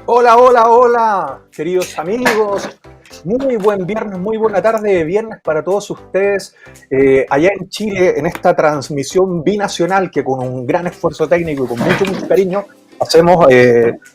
Hola, hola, hola, queridos amigos. Muy buen viernes, muy buena tarde de viernes para todos ustedes allá en Chile, en esta transmisión binacional que con un gran esfuerzo técnico y con mucho cariño hacemos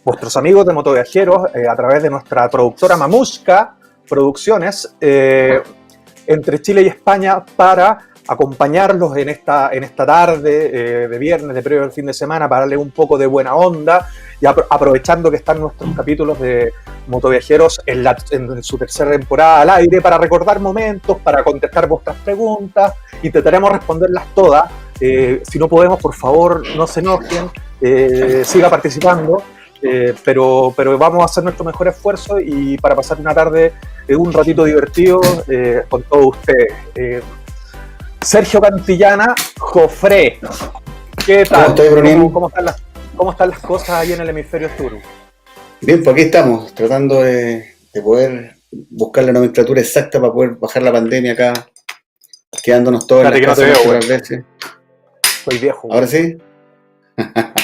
vuestros amigos de Motoviajeros a través de nuestra productora Mamushka Producciones entre Chile y España para acompañarlos en esta tarde de viernes, de previo al fin de semana, para darle un poco de buena onda y aprovechando que están nuestros capítulos de Motoviajeros en su tercera temporada al aire, para recordar momentos, para contestar vuestras preguntas. Intentaremos responderlas todas. Si no podemos, por favor, no se enojen, siga participando, pero vamos a hacer nuestro mejor esfuerzo y para pasar una tarde, un ratito divertido con todos ustedes. Sergio Cantillana, Jofré, ¿qué tal? ¿Cómo están las cosas ahí en el hemisferio sur? Bien, pues aquí estamos, tratando de poder buscar la nomenclatura exacta para poder bajar la pandemia acá, quedándonos todos en las casas otras veces. Soy viejo. ¿Ahora sí?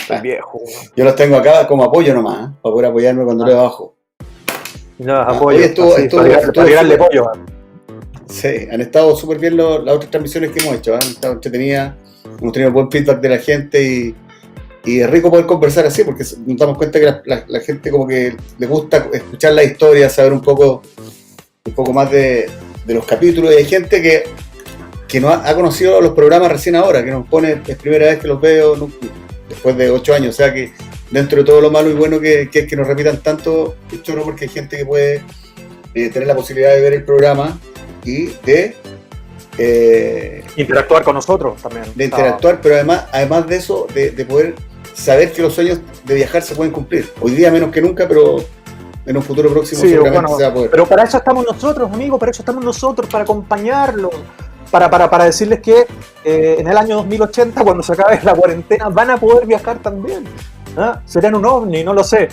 Soy viejo. Yo los tengo acá como apoyo nomás, para poder apoyarme cuando le bajo. No, apoyo. Para tirarle pollo. Sí, han estado súper bien las otras transmisiones que hemos hecho, han estado entretenidas, hemos tenido buen feedback de la gente y es rico poder conversar así, porque nos damos cuenta que la gente como que le gusta escuchar la historia, saber un poco más de los capítulos, y hay gente que no ha conocido los programas recién ahora, que nos pone, es primera vez que los veo después de 8 años, o sea que dentro de todo lo malo y bueno que es que nos repitan tanto, choro, porque hay gente que puede tener la posibilidad de ver el programa y de interactuar con nosotros también. De interactuar, pero además de eso, de poder saber que los sueños de viajar se pueden cumplir. Hoy día menos que nunca, pero en un futuro próximo seguramente se va a poder. Pero para eso estamos nosotros, amigos, para acompañarlos, para decirles que en el año 2080, cuando se acabe la cuarentena, van a poder viajar también. ¿Ah? ¿Serán un ovni? No lo sé.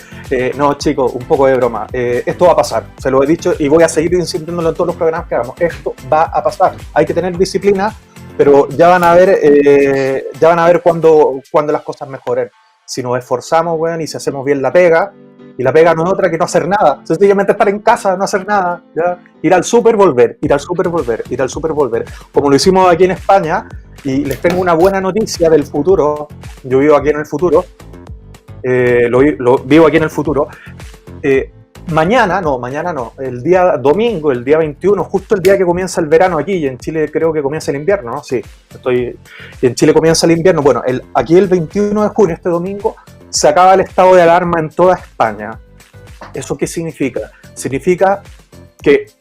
No, chicos, un poco de broma. Esto va a pasar, se lo he dicho y voy a seguir insistiéndolo en todos los programas que hagamos. Esto va a pasar. Hay que tener disciplina, pero ya van a ver cuando las cosas mejoren. Si nos esforzamos, bueno, y si hacemos bien la pega, y la pega no es otra que no hacer nada. Sencillamente estar en casa, no hacer nada. ¿Ya? Ir al súper, volver. Como lo hicimos aquí en España, y les tengo una buena noticia del futuro. Yo vivo aquí en el futuro. Lo vivo aquí en el futuro. Mañana no, el día domingo, el día 21, justo el día que comienza el verano aquí, y en Chile creo que comienza el invierno, ¿no? Sí, y en Chile comienza el invierno. Bueno, aquí el 21 de junio, este domingo, se acaba el estado de alarma en toda España. ¿Eso qué significa? Significa que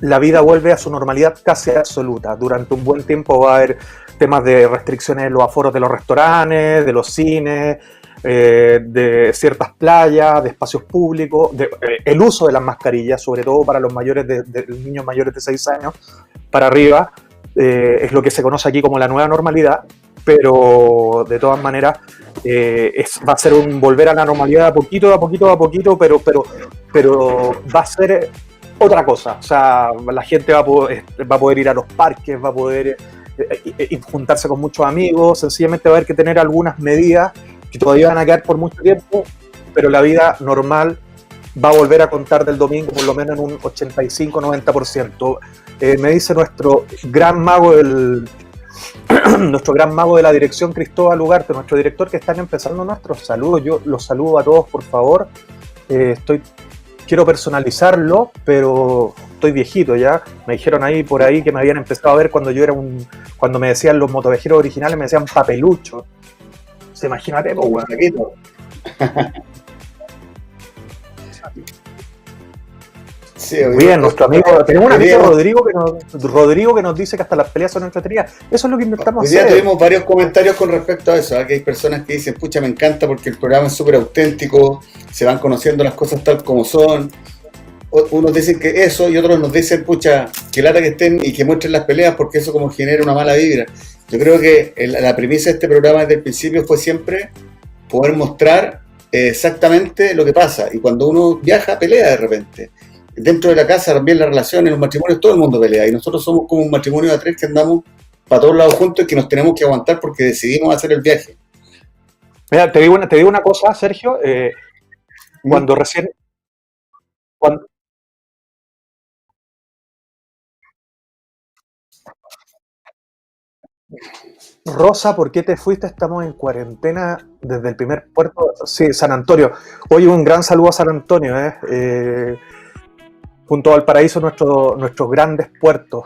la vida vuelve a su normalidad casi absoluta. Durante un buen tiempo va a haber temas de restricciones en los aforos de los restaurantes, de los cines, de ciertas playas, de espacios públicos, el uso de las mascarillas, sobre todo para los niños mayores de 6 años para arriba, es lo que se conoce aquí como la nueva normalidad, pero de todas maneras va a ser un volver a la normalidad a poquito, pero va a ser otra cosa. O sea, la gente va a poder ir a los parques, va a poder juntarse con muchos amigos, sencillamente va a haber que tener algunas medidas que todavía van a quedar por mucho tiempo, pero la vida normal va a volver a contar del domingo por lo menos en un 85-90%. Me dice nuestro gran mago nuestro gran mago de la dirección, Cristóbal Ugarte, nuestro director, que están empezando nuestros saludos. Yo los saludo a todos, por favor. Quiero personalizarlo, pero estoy viejito ya. Me dijeron por ahí que me habían empezado a ver cuando me decían los motovejeros originales, me decían papelucho. Se imagínate, pues, bueno. Sí, bien, nuestro amigo, tenemos un amigo Rodrigo que nos dice que hasta las peleas son entretenidas. Eso es lo que intentamos hacer. Hoy día tuvimos varios comentarios con respecto a eso, que hay personas que dicen, pucha, me encanta porque el programa es súper auténtico, se van conociendo las cosas tal como son. Unos dicen que eso y otros nos dicen, pucha, que lata que estén y que muestren las peleas porque eso como genera una mala vibra. Yo creo que la premisa de este programa desde el principio fue siempre poder mostrar exactamente lo que pasa, y cuando uno viaja pelea de repente. Dentro de la casa también la relación, en los matrimonios todo el mundo pelea, y nosotros somos como un matrimonio de 3 que andamos para todos lados juntos y que nos tenemos que aguantar porque decidimos hacer el viaje. Mira, te digo una cosa, Sergio, cuando Rosa, ¿por qué te fuiste? Estamos en cuarentena desde el primer puerto. Sí, San Antonio. Oye, un gran saludo a San Antonio, junto a Valparaíso, nuestros grandes puertos.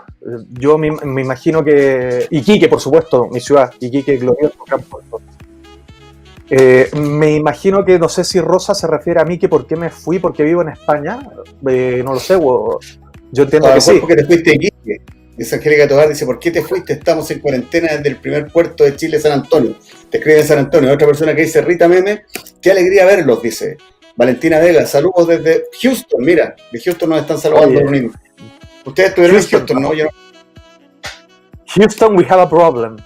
Yo me imagino que... Iquique, por supuesto, mi ciudad. Iquique, glorioso, gran puerto. Me imagino que, no sé si Rosa se refiere a mí, que por qué me fui, porque vivo en España. No lo sé, yo entiendo que sí. Porque te fuiste a Iquique. Dice Angélica Tobar, dice, ¿por qué te fuiste? Estamos en cuarentena desde el primer puerto de Chile, San Antonio. Te escribe en San Antonio. Otra persona que dice, Rita Meme, qué alegría verlos, dice. Valentina Vega, saludos desde Houston. Mira, de Houston nos están saludando los niños. Ustedes estuvieron en Houston, ¿no? Houston, we have a problem.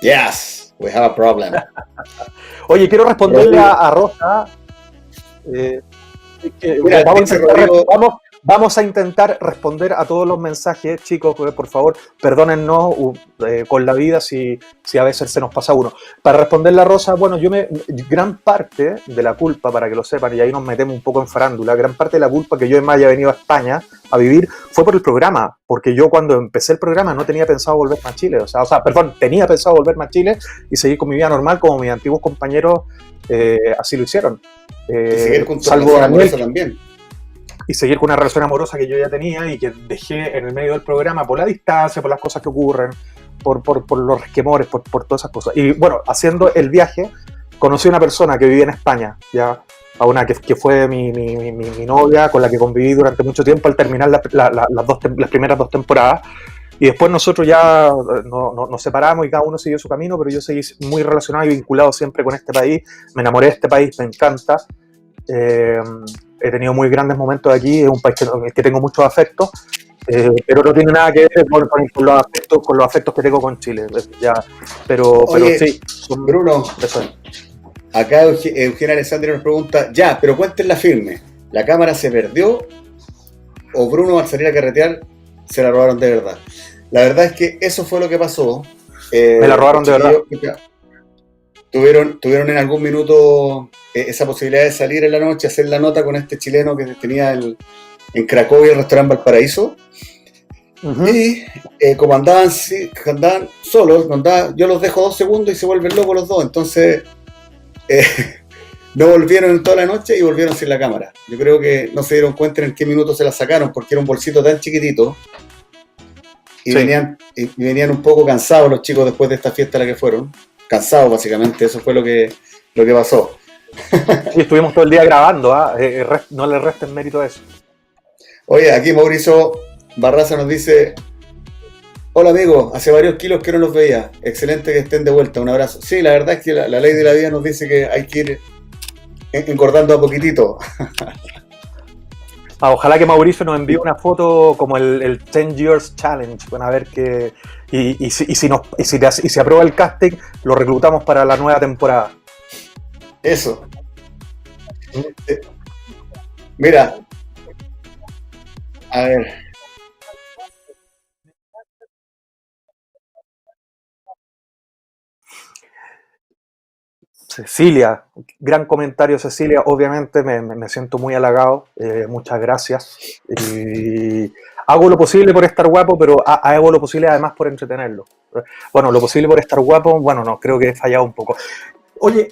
Yes, we have a problem. Oye, quiero responderle a Rosa. Mira, vamos a intentar responder a todos los mensajes, chicos, por favor, perdónennos con la vida si a veces se nos pasa uno. Para responderle a Rosa, bueno, gran parte de la culpa, para que lo sepan, y ahí nos metemos un poco en farándula, gran parte de la culpa que yo me haya venido a España a vivir fue por el programa, porque yo cuando empecé el programa no tenía pensado volverme a Chile, tenía pensado volverme a Chile y seguir con mi vida normal como mis antiguos compañeros así lo hicieron. Salvo Daniel también. Y seguir con una relación amorosa que yo ya tenía y que dejé en el medio del programa por la distancia, por las cosas que ocurren, por los resquemores, por todas esas cosas. Y bueno, haciendo el viaje, conocí a una persona que vivía en España, ya a una que fue mi novia, con la que conviví durante mucho tiempo al terminar las primeras 2 temporadas. Y después nosotros ya nos separamos y cada uno siguió su camino, pero yo seguí muy relacionado y vinculado siempre con este país. Me enamoré de este país, me encanta. He tenido muy grandes momentos aquí, es un país en el que tengo muchos afectos, pero no tiene nada que ver con los afectos que tengo con Chile. Pero sí. Bruno, acá Eugenia Alessandri nos pregunta, pero cuéntenla firme, ¿la cámara se perdió o Bruno al salir a carretear se la robaron de verdad? La verdad es que eso fue lo que pasó. Me la robaron de verdad. Tuvieron en algún minuto esa posibilidad de salir en la noche, hacer la nota con este chileno que tenía en Cracovia el restaurante Valparaíso. Uh-huh. Y como andaban solos, yo los dejo 2 segundos y se vuelven locos los dos. Entonces no volvieron en toda la noche y volvieron sin la cámara. Yo creo que no se dieron cuenta en qué minuto se la sacaron porque era un bolsito tan chiquitito. Y, sí. venían un poco cansados los chicos después de esta fiesta a la que fueron. Cansados básicamente, eso fue lo que pasó. Y estuvimos todo el día grabando, no le resten mérito a eso. Oye, aquí Mauricio Barraza nos dice, Hola amigo, hace varios kilos que no los veía. Excelente que estén de vuelta, un abrazo. Sí, la verdad es que la ley de la vida nos dice que hay que ir engordando a poquitito. Ojalá que Mauricio nos envíe una foto como el 10 Years Challenge. Bueno, a ver qué. Y si aprueba el casting, lo reclutamos para la nueva temporada. Eso. Mira, a ver. Cecilia, gran comentario Cecilia, obviamente me siento muy halagado, muchas gracias. Y hago lo posible por estar guapo, pero hago lo posible además por entretenerlo. Bueno, lo posible por estar guapo, bueno, no, creo que he fallado un poco. Oye,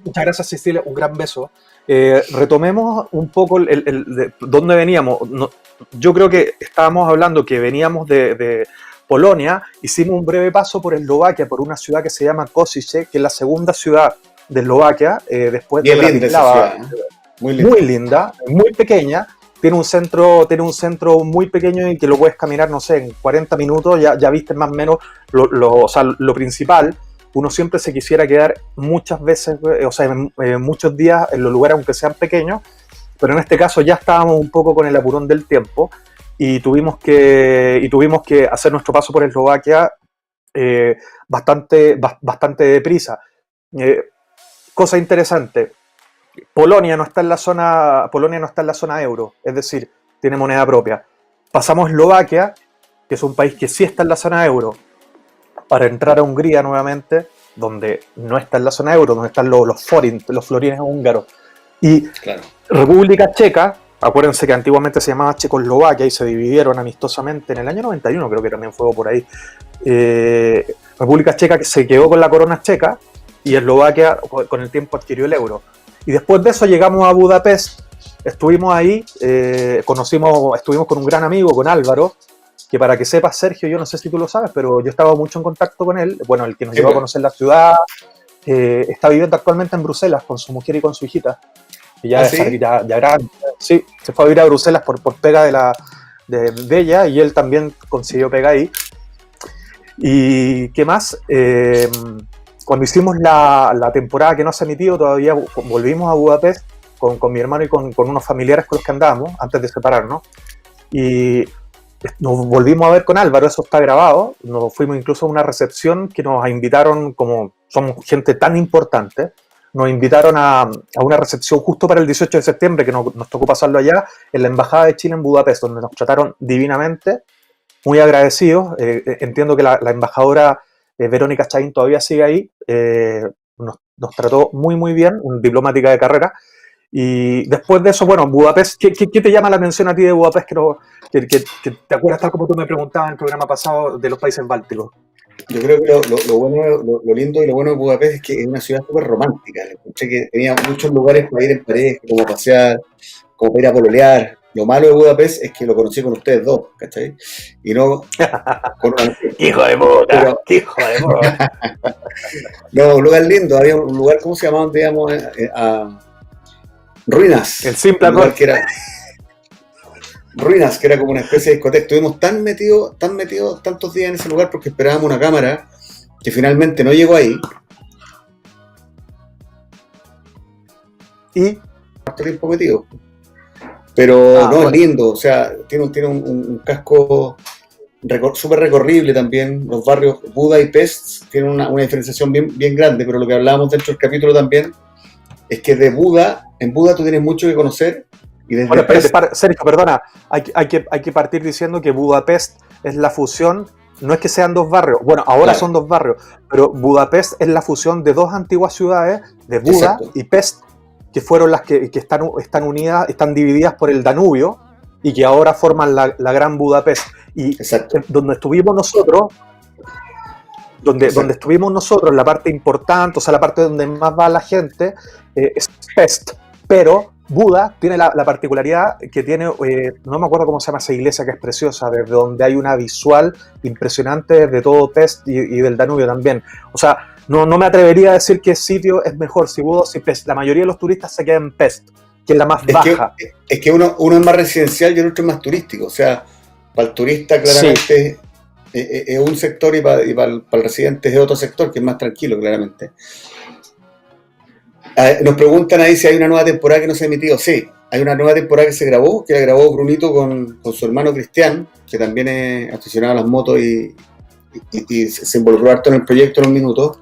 muchas gracias Cecilia, un gran beso. Retomemos un poco de dónde veníamos. No, yo creo que estábamos hablando que veníamos de Polonia, hicimos un breve paso por Eslovaquia, por una ciudad que se llama Košice, que es la segunda ciudad de Eslovaquia, después Bien de linda Bratislava. esa ciudad, ¿eh? Muy linda, muy pequeña. Tiene un centro muy pequeño y que lo puedes caminar, no sé, en 40 minutos, ya viste más o menos o sea, lo principal. Uno siempre se quisiera quedar muchas veces, o sea, muchos días en los lugares, aunque sean pequeños, pero en este caso ya estábamos un poco con el apurón del tiempo y tuvimos que hacer nuestro paso por Eslovaquia bastante deprisa. Cosa interesante, Polonia no está en la zona euro, es decir, tiene moneda propia. Pasamos a Eslovaquia, que es un país que sí está en la zona euro, para entrar a Hungría nuevamente, donde no está en la zona euro, donde están los florines húngaros. Y claro. República Checa, acuérdense que antiguamente se llamaba Checoslovaquia y se dividieron amistosamente en el año 91, creo que también fue por ahí. República Checa que se quedó con la corona checa y Eslovaquia con el tiempo adquirió el euro. Y después de eso llegamos a Budapest, estuvimos ahí, estuvimos con un gran amigo, con Álvaro, que para que sepas, Sergio, yo no sé si tú lo sabes, pero yo estaba mucho en contacto con él, bueno, el que nos llevó a conocer la ciudad, está viviendo actualmente en Bruselas con su mujer y con su hijita, que ya, ¿sí? ya grande, sí, se fue a vivir a Bruselas por pega de ella, y él también consiguió pega ahí. ¿Y qué más? Cuando hicimos la temporada que no se ha emitido, todavía volvimos a Budapest con mi hermano y con unos familiares con los que andábamos, antes de separarnos, y nos volvimos a ver con Álvaro, eso está grabado, nos fuimos incluso a una recepción que nos invitaron, como somos gente tan importante, nos invitaron a una recepción justo para el 18 de septiembre, que nos tocó pasarlo allá, en la Embajada de Chile en Budapest, donde nos trataron divinamente, muy agradecidos. Entiendo que la embajadora Verónica Chaín todavía sigue ahí, nos trató muy bien, una diplomática de carrera. Y después de eso, bueno, Budapest, ¿qué te llama la atención a ti de Budapest que te acuerdas tal como tú me preguntabas en el programa pasado de los países bálticos? Yo creo que lo lindo y lo bueno de Budapest es que es una ciudad súper romántica. Escuché que tenía muchos lugares para ir en pareja, como pasear, como para ir a pololear. Lo malo de Budapest es que lo conocí con ustedes dos, ¿cachai? Y no con una... ¡Hijo de puta! ¡Hijo de puta! No, un lugar lindo. Había un lugar, ¿cómo se llamaba? Donde íbamos a Ruinas. El simple lugar que era Ruinas, que era como una especie de discoteca. Estuvimos tan metidos tantos días en ese lugar porque esperábamos una cámara que finalmente no llegó ahí. Y harto tiempo metido. Pero no, bueno. Es lindo, o sea, tiene un casco súper recorrible también. Los barrios Buda y Pest tienen una diferenciación bien grande, pero lo que hablábamos dentro del capítulo también es que en Buda tú tienes mucho que conocer. Y desde bueno, Sergio, perdona, hay que partir diciendo que Budapest es la fusión, no es que sean dos barrios, bueno, ahora claro. Son dos barrios, pero Budapest es la fusión de dos antiguas ciudades, de Buda Exacto. Y Pest, que fueron las que están unidas, están divididas por el Danubio y que ahora forman la gran Budapest. Y Exacto. donde estuvimos nosotros, la parte importante, o sea, la parte donde más va la gente, es Pest, pero Buda tiene la particularidad que tiene, no me acuerdo cómo se llama esa iglesia que es preciosa, desde donde hay una visual impresionante de todo Pest y del Danubio también. O sea, no me atrevería a decir qué sitio es mejor, si Buda o si Pest. La mayoría de los turistas se quedan en Pest, que es la más baja. Es que uno es más residencial y el otro es más turístico. O sea, para el turista claramente es un sector y para el residente es otro sector que es más tranquilo, claramente. Nos preguntan ahí si hay una nueva temporada que no se ha emitido. Sí, hay una nueva temporada que se grabó, que la grabó Brunito con su hermano Cristian, que también es aficionado a las motos y se involucró harto en el proyecto en un minuto.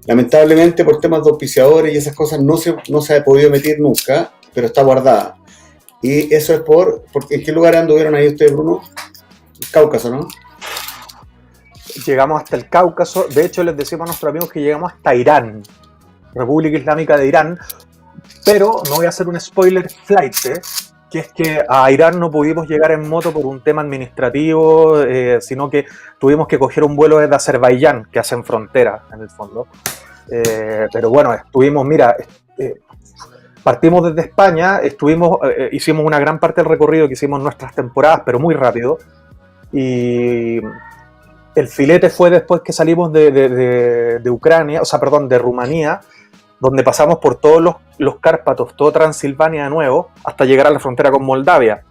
Lamentablemente, por temas de auspiciadores y esas cosas, no se ha podido emitir nunca, pero está guardada. Y eso es porque ¿en qué lugar anduvieron ahí ustedes, Bruno? El Cáucaso, ¿no? Llegamos hasta el Cáucaso. De hecho, les decimos a nuestros amigos que llegamos hasta Irán, República Islámica de Irán. Pero no voy a hacer un spoiler flight, que es que a Irán no pudimos llegar en moto por un tema administrativo, sino que tuvimos que coger un vuelo desde Azerbaiyán, que hacen frontera en el fondo. Pero bueno, partimos desde España, hicimos una gran parte del recorrido que hicimos nuestras temporadas, pero muy rápido. Y el filete fue después que salimos de Ucrania, de Rumanía, donde pasamos por todos los Cárpatos, todo Transilvania de nuevo, hasta llegar a la frontera con Moldavia.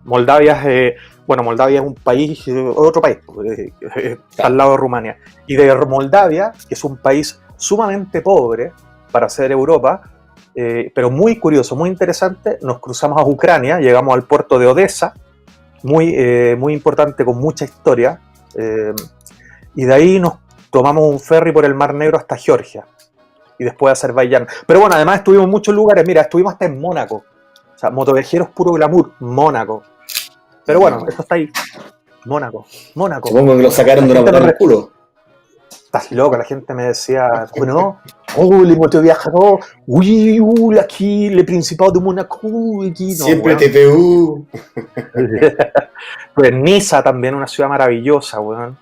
Moldavia es un país, otro país, está al lado de Rumania. Y de Moldavia, que es un país sumamente pobre para ser Europa, pero muy curioso, muy interesante, nos cruzamos a Ucrania, llegamos al puerto de Odessa, muy importante, con mucha historia, y de ahí nos tomamos un ferry por el Mar Negro hasta Georgia, y después Azerbaiyán. Pero bueno, además estuvimos en muchos lugares, mira, estuvimos hasta en Mónaco, o sea, motoviajeros puro glamour, Mónaco. Pero bueno, esto está ahí, Mónaco. Supongo que lo sacaron de una patada en el culo. Estás loco, la gente me decía, bueno, les motoviajeros, aquí, le Principado de Mónaco, aquí, no, siempre TPU. Pues Niza también, una ciudad maravillosa, weón.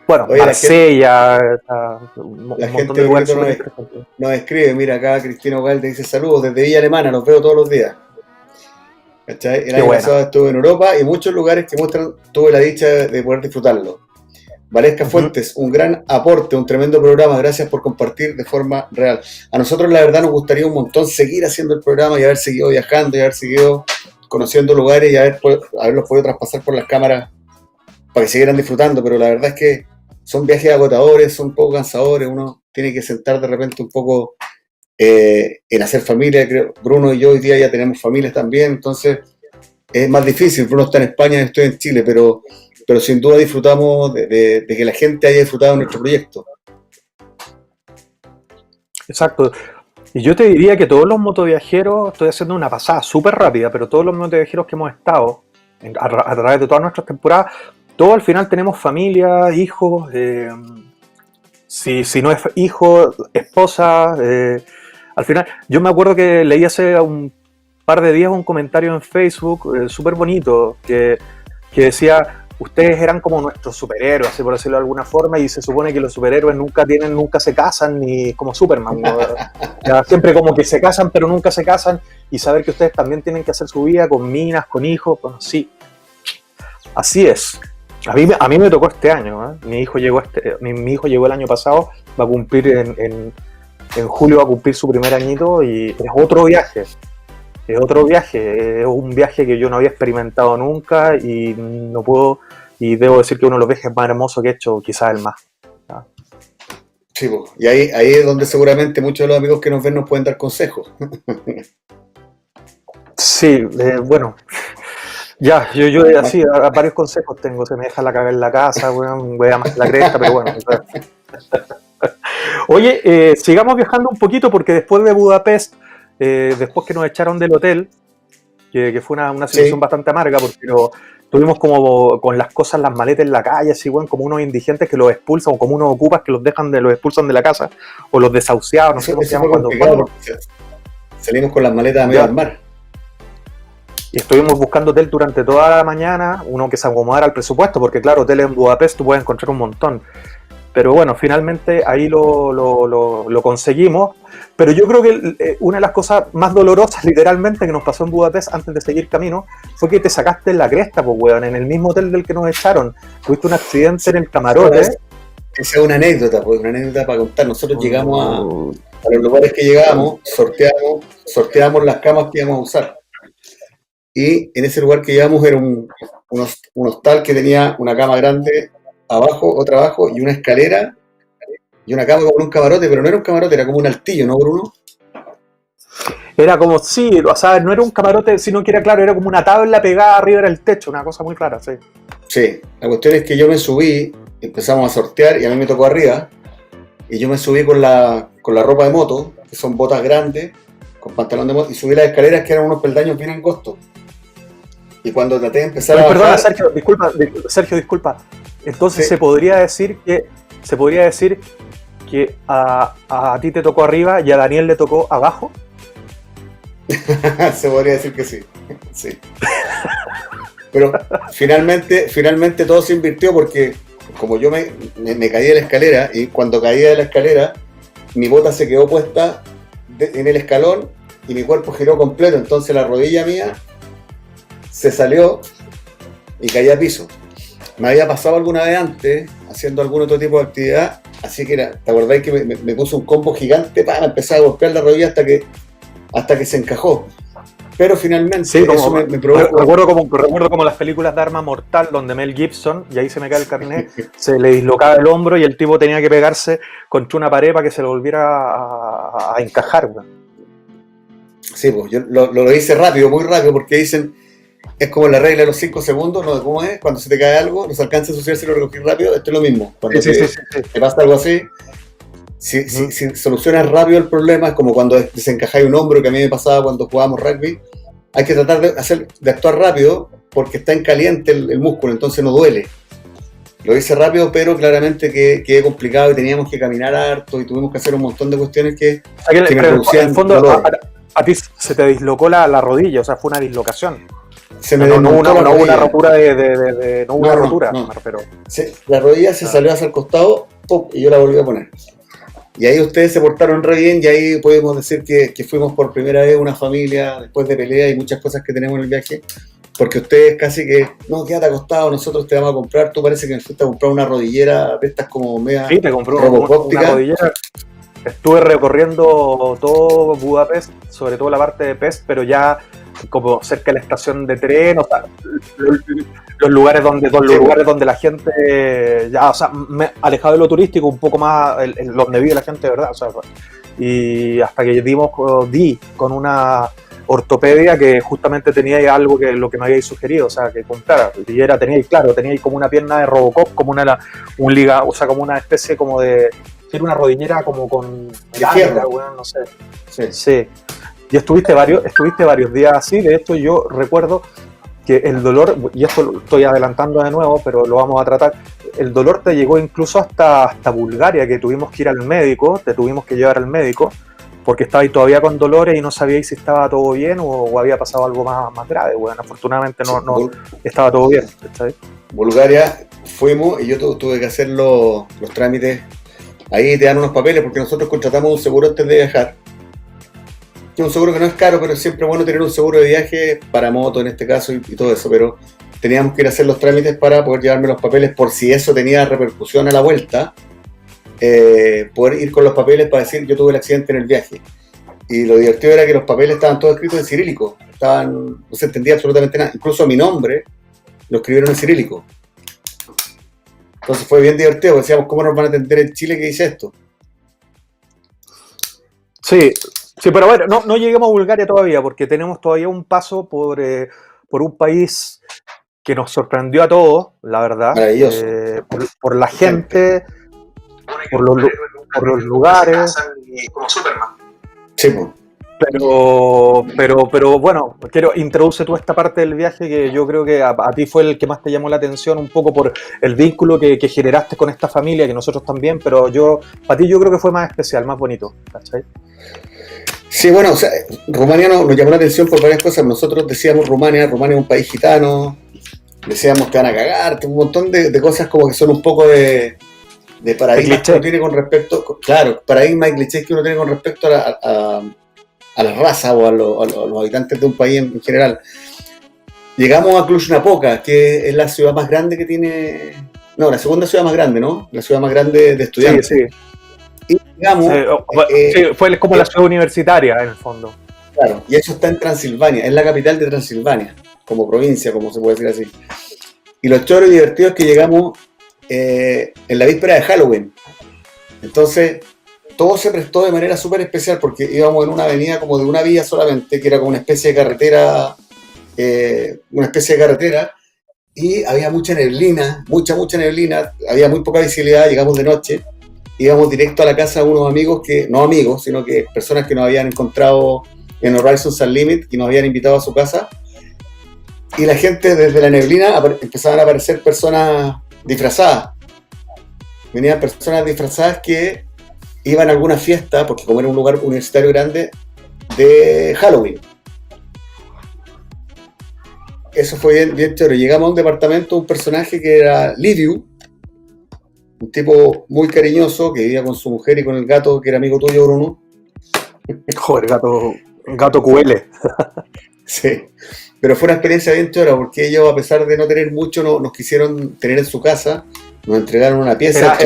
Bueno, oye, Marsella, un montón de lugares. Nos escribe, mira acá Cristina Ogalde dice saludos desde Villa Alemana, los veo todos los días. ¿Cachai? El año pasado estuve en Europa y muchos lugares que muestran, tuve la dicha de poder disfrutarlo. Valesca Fuentes, un gran aporte, un tremendo programa, gracias por compartir de forma real. A nosotros la verdad nos gustaría un montón seguir haciendo el programa y haber seguido viajando y haber seguido conociendo lugares y haberlos podido traspasar por las cámaras para que siguieran disfrutando, pero la verdad es que son viajes agotadores, son un poco cansadores, uno tiene que sentar de repente un poco en hacer familia. Creo, Bruno y yo hoy día ya tenemos familias también, entonces es más difícil. Bruno está en España, yo estoy en Chile, pero sin duda disfrutamos de que la gente haya disfrutado de nuestro proyecto. Exacto. Y yo te diría que todos los motoviajeros, estoy haciendo una pasada súper rápida, pero todos los motoviajeros que hemos estado a través de todas nuestras temporadas, todos al final tenemos familia, hijos, si no es hijo, esposa. Al final, yo me acuerdo que leí hace un par de días un comentario en Facebook súper bonito que decía: ustedes eran como nuestros superhéroes, así por decirlo de alguna forma, y se supone que los superhéroes nunca se casan, ni como Superman, ¿no? Siempre como que se casan, pero nunca se casan, y saber que ustedes también tienen que hacer su vida con minas, con hijos, bueno, sí, así es. A mí me tocó este año, ¿eh? Mi hijo llegó el año pasado, va a cumplir en julio, va a cumplir su primer añito, y es otro viaje. Es un viaje que yo no había experimentado nunca y no puedo, y debo decir que uno de los viajes más hermosos que he hecho, quizás el más. ¿No? Sí, pues, y ahí es donde seguramente muchos de los amigos que nos ven nos pueden dar consejos. Sí, bueno, ya, yo así, varios consejos tengo, se me deja la caga en la casa, bueno, voy a más la cresta, pero bueno. Oye, sigamos viajando un poquito porque después de Budapest, después que nos echaron del hotel, que fue una situación bastante amarga, porque tuvimos como con las cosas, las maletas en la calle, así, bueno, como unos indigentes que los expulsan, o como unos ocupas que los expulsan de la casa, o los desahuciados, no sé cómo se llama cuando salimos con las maletas a medio del mar. Y estuvimos buscando hotel durante toda la mañana, uno que se acomodara al presupuesto, porque claro, hoteles en Budapest tú puedes encontrar un montón. Pero bueno, finalmente ahí lo conseguimos. Pero yo creo que una de las cosas más dolorosas, literalmente, que nos pasó en Budapest antes de seguir camino, fue que te sacaste en la cresta, pues, weón, en el mismo hotel del que nos echaron. Tuviste un accidente en el camarote. Esa es una anécdota, pues, una anécdota para contar. Nosotros llegamos a los lugares que llegábamos, sorteamos las camas que íbamos a usar. Y en ese lugar que llegamos era un hostal que tenía una cama grande abajo, otra abajo, y una escalera, y una cama como en un camarote, pero no era un camarote, era como un altillo, ¿no, Bruno? Era como, sí, o sea, no era un camarote, sino que era claro, era como una tabla pegada arriba del techo, una cosa muy clara, sí. Sí, la cuestión es que yo me subí, empezamos a sortear y a mí me tocó arriba, y yo me subí con la ropa de moto, que son botas grandes, con pantalón de moto, y subí las escaleras que eran unos peldaños bien angostos. Y cuando traté de empezar a Perdona, bajar... Sergio, disculpa. Entonces Sí. se podría decir que a ti te tocó arriba y a Daniel le tocó abajo. Se podría decir que sí. Sí. Pero finalmente todo se invirtió porque como yo me caí de la escalera y cuando caía de la escalera mi bota se quedó puesta en el escalón y mi cuerpo giró completo, entonces la rodilla mía se salió y caí a piso. Me había pasado alguna vez antes haciendo algún otro tipo de actividad, así que ¿te acordáis que me puso un combo gigante para empezar a golpear la rodilla hasta que se encajó? Pero finalmente Sí, como, eso me provocó... recuerdo como las películas de Arma Mortal donde Mel Gibson, y ahí se me cae el carnet, se le dislocaba el hombro y el tipo tenía que pegarse contra una pared para que se lo volviera a encajar. ¿No? Sí, pues yo lo hice rápido, muy rápido, porque dicen, es como la regla de los 5 segundos, ¿no? ¿Cómo es? Cuando se te cae algo, no se alcanza a ensuciar si lo recogí rápido, esto es lo mismo. Cuando te pasa algo así, si solucionas rápido el problema, es como cuando desencajáis un hombro, que a mí me pasaba cuando jugábamos rugby, hay que tratar de actuar rápido porque está en caliente el músculo, entonces no duele. Lo hice rápido, pero claramente quedé complicado y teníamos que caminar harto y tuvimos que hacer un montón de cuestiones que me producían en el fondo, dolor. a ti se te dislocó la rodilla, o sea, fue una dislocación. Se me no desmontó la rodilla. Una rotura no hubo una rotura, pero... La rodilla se salió hacia el costado, ¡pum! Y yo la volví a poner. Y ahí ustedes se portaron re bien y ahí podemos decir que fuimos por primera vez una familia después de pelea y muchas cosas que tenemos en el viaje, porque ustedes casi que, no, quédate acostado, nosotros te vamos a comprar, tú parece que me fuiste a comprar una rodillera de estas como media sí, te compró una rodillera. Estuve recorriendo todo Budapest, sobre todo la parte de Pest, pero ya como cerca de la estación de tren, o sea, los lugares donde la gente ya, o sea, alejado de lo turístico, un poco más donde vive la gente de verdad, o sea, y hasta que di con una ortopedia que justamente tenía algo que lo que me habíais sugerido, o sea, que comprara, y tenía como una pierna de Robocop, como o sea, como una especie como de, era una rodillera como con fierro, bueno, no sé. Sí. Y estuviste varios días así. De hecho, yo recuerdo que el dolor, y esto lo estoy adelantando de nuevo, pero lo vamos a tratar, el dolor te llegó incluso hasta Bulgaria, que tuvimos que ir al médico, te tuvimos que llevar al médico, porque estabais todavía con dolores y no sabíais si estaba todo bien o había pasado algo más grave. Bueno, afortunadamente no estaba todo bien. ¿Sabes? Bulgaria fuimos y yo tuve que hacer los trámites. Ahí te dan unos papeles porque nosotros contratamos un seguro antes de viajar. Que es un seguro que no es caro, pero es siempre bueno tener un seguro de viaje para moto en este caso y todo eso. Pero teníamos que ir a hacer los trámites para poder llevarme los papeles por si eso tenía repercusión a la vuelta. Poder ir con los papeles para decir yo tuve el accidente en el viaje. Y lo divertido era que los papeles estaban todos escritos en cirílico. No se entendía absolutamente nada. Incluso mi nombre lo escribieron en cirílico. Entonces fue bien divertido, decíamos, ¿cómo nos van a atender en Chile que dice esto? Sí, pero bueno, no lleguemos a Bulgaria todavía, porque tenemos todavía un paso por un país que nos sorprendió a todos, la verdad. Maravilloso. Por la gente, por los lugares. Como Superman. Sí, pues. Pero bueno, introduce tú esta parte del viaje que yo creo que a ti fue el que más te llamó la atención, un poco por el vínculo que generaste con esta familia, que nosotros también, pero para ti yo creo que fue más especial, más bonito, ¿cachai? Sí, bueno, o sea, Rumania nos llamó la atención por varias cosas. Nosotros decíamos Rumania es un país gitano, decíamos te van a cagar, un montón de cosas como que son un poco de paradigmas que uno tiene con respecto, claro, paradigmas y clichés que uno tiene con respecto a la raza o a los habitantes de un país en general. Llegamos a Cluj-Napoca, que es la ciudad más grande que tiene... No, la segunda ciudad más grande, ¿no? La ciudad más grande de estudiantes. Sí. Y llegamos... fue como la ciudad universitaria, en el fondo. Claro, y eso está en Transilvania, es la capital de Transilvania. como provincia, como se puede decir así. Y lo choro y divertido es que llegamos en la víspera de Halloween. Entonces, todo se prestó de manera súper especial porque íbamos en una avenida como de una vía solamente, que era como una especie de carretera, y había mucha neblina, mucha neblina, había muy poca visibilidad, llegamos de noche, íbamos directo a la casa de unos amigos no amigos, sino que personas que nos habían encontrado en Horizons Unlimited y nos habían invitado a su casa, y la gente desde la neblina empezaban a aparecer personas disfrazadas. Venían personas disfrazadas que iban a alguna fiesta, porque como era un lugar universitario grande, de Halloween. Eso fue bien, bien chévere. Llegamos a un departamento, un personaje que era Liviu, un tipo muy cariñoso, que vivía con su mujer y con el gato, que era amigo tuyo, Bruno. Joder, gato QL. Sí, pero fue una experiencia bien chora, porque ellos, a pesar de no tener mucho, nos quisieron tener en su casa, nos entregaron una pieza,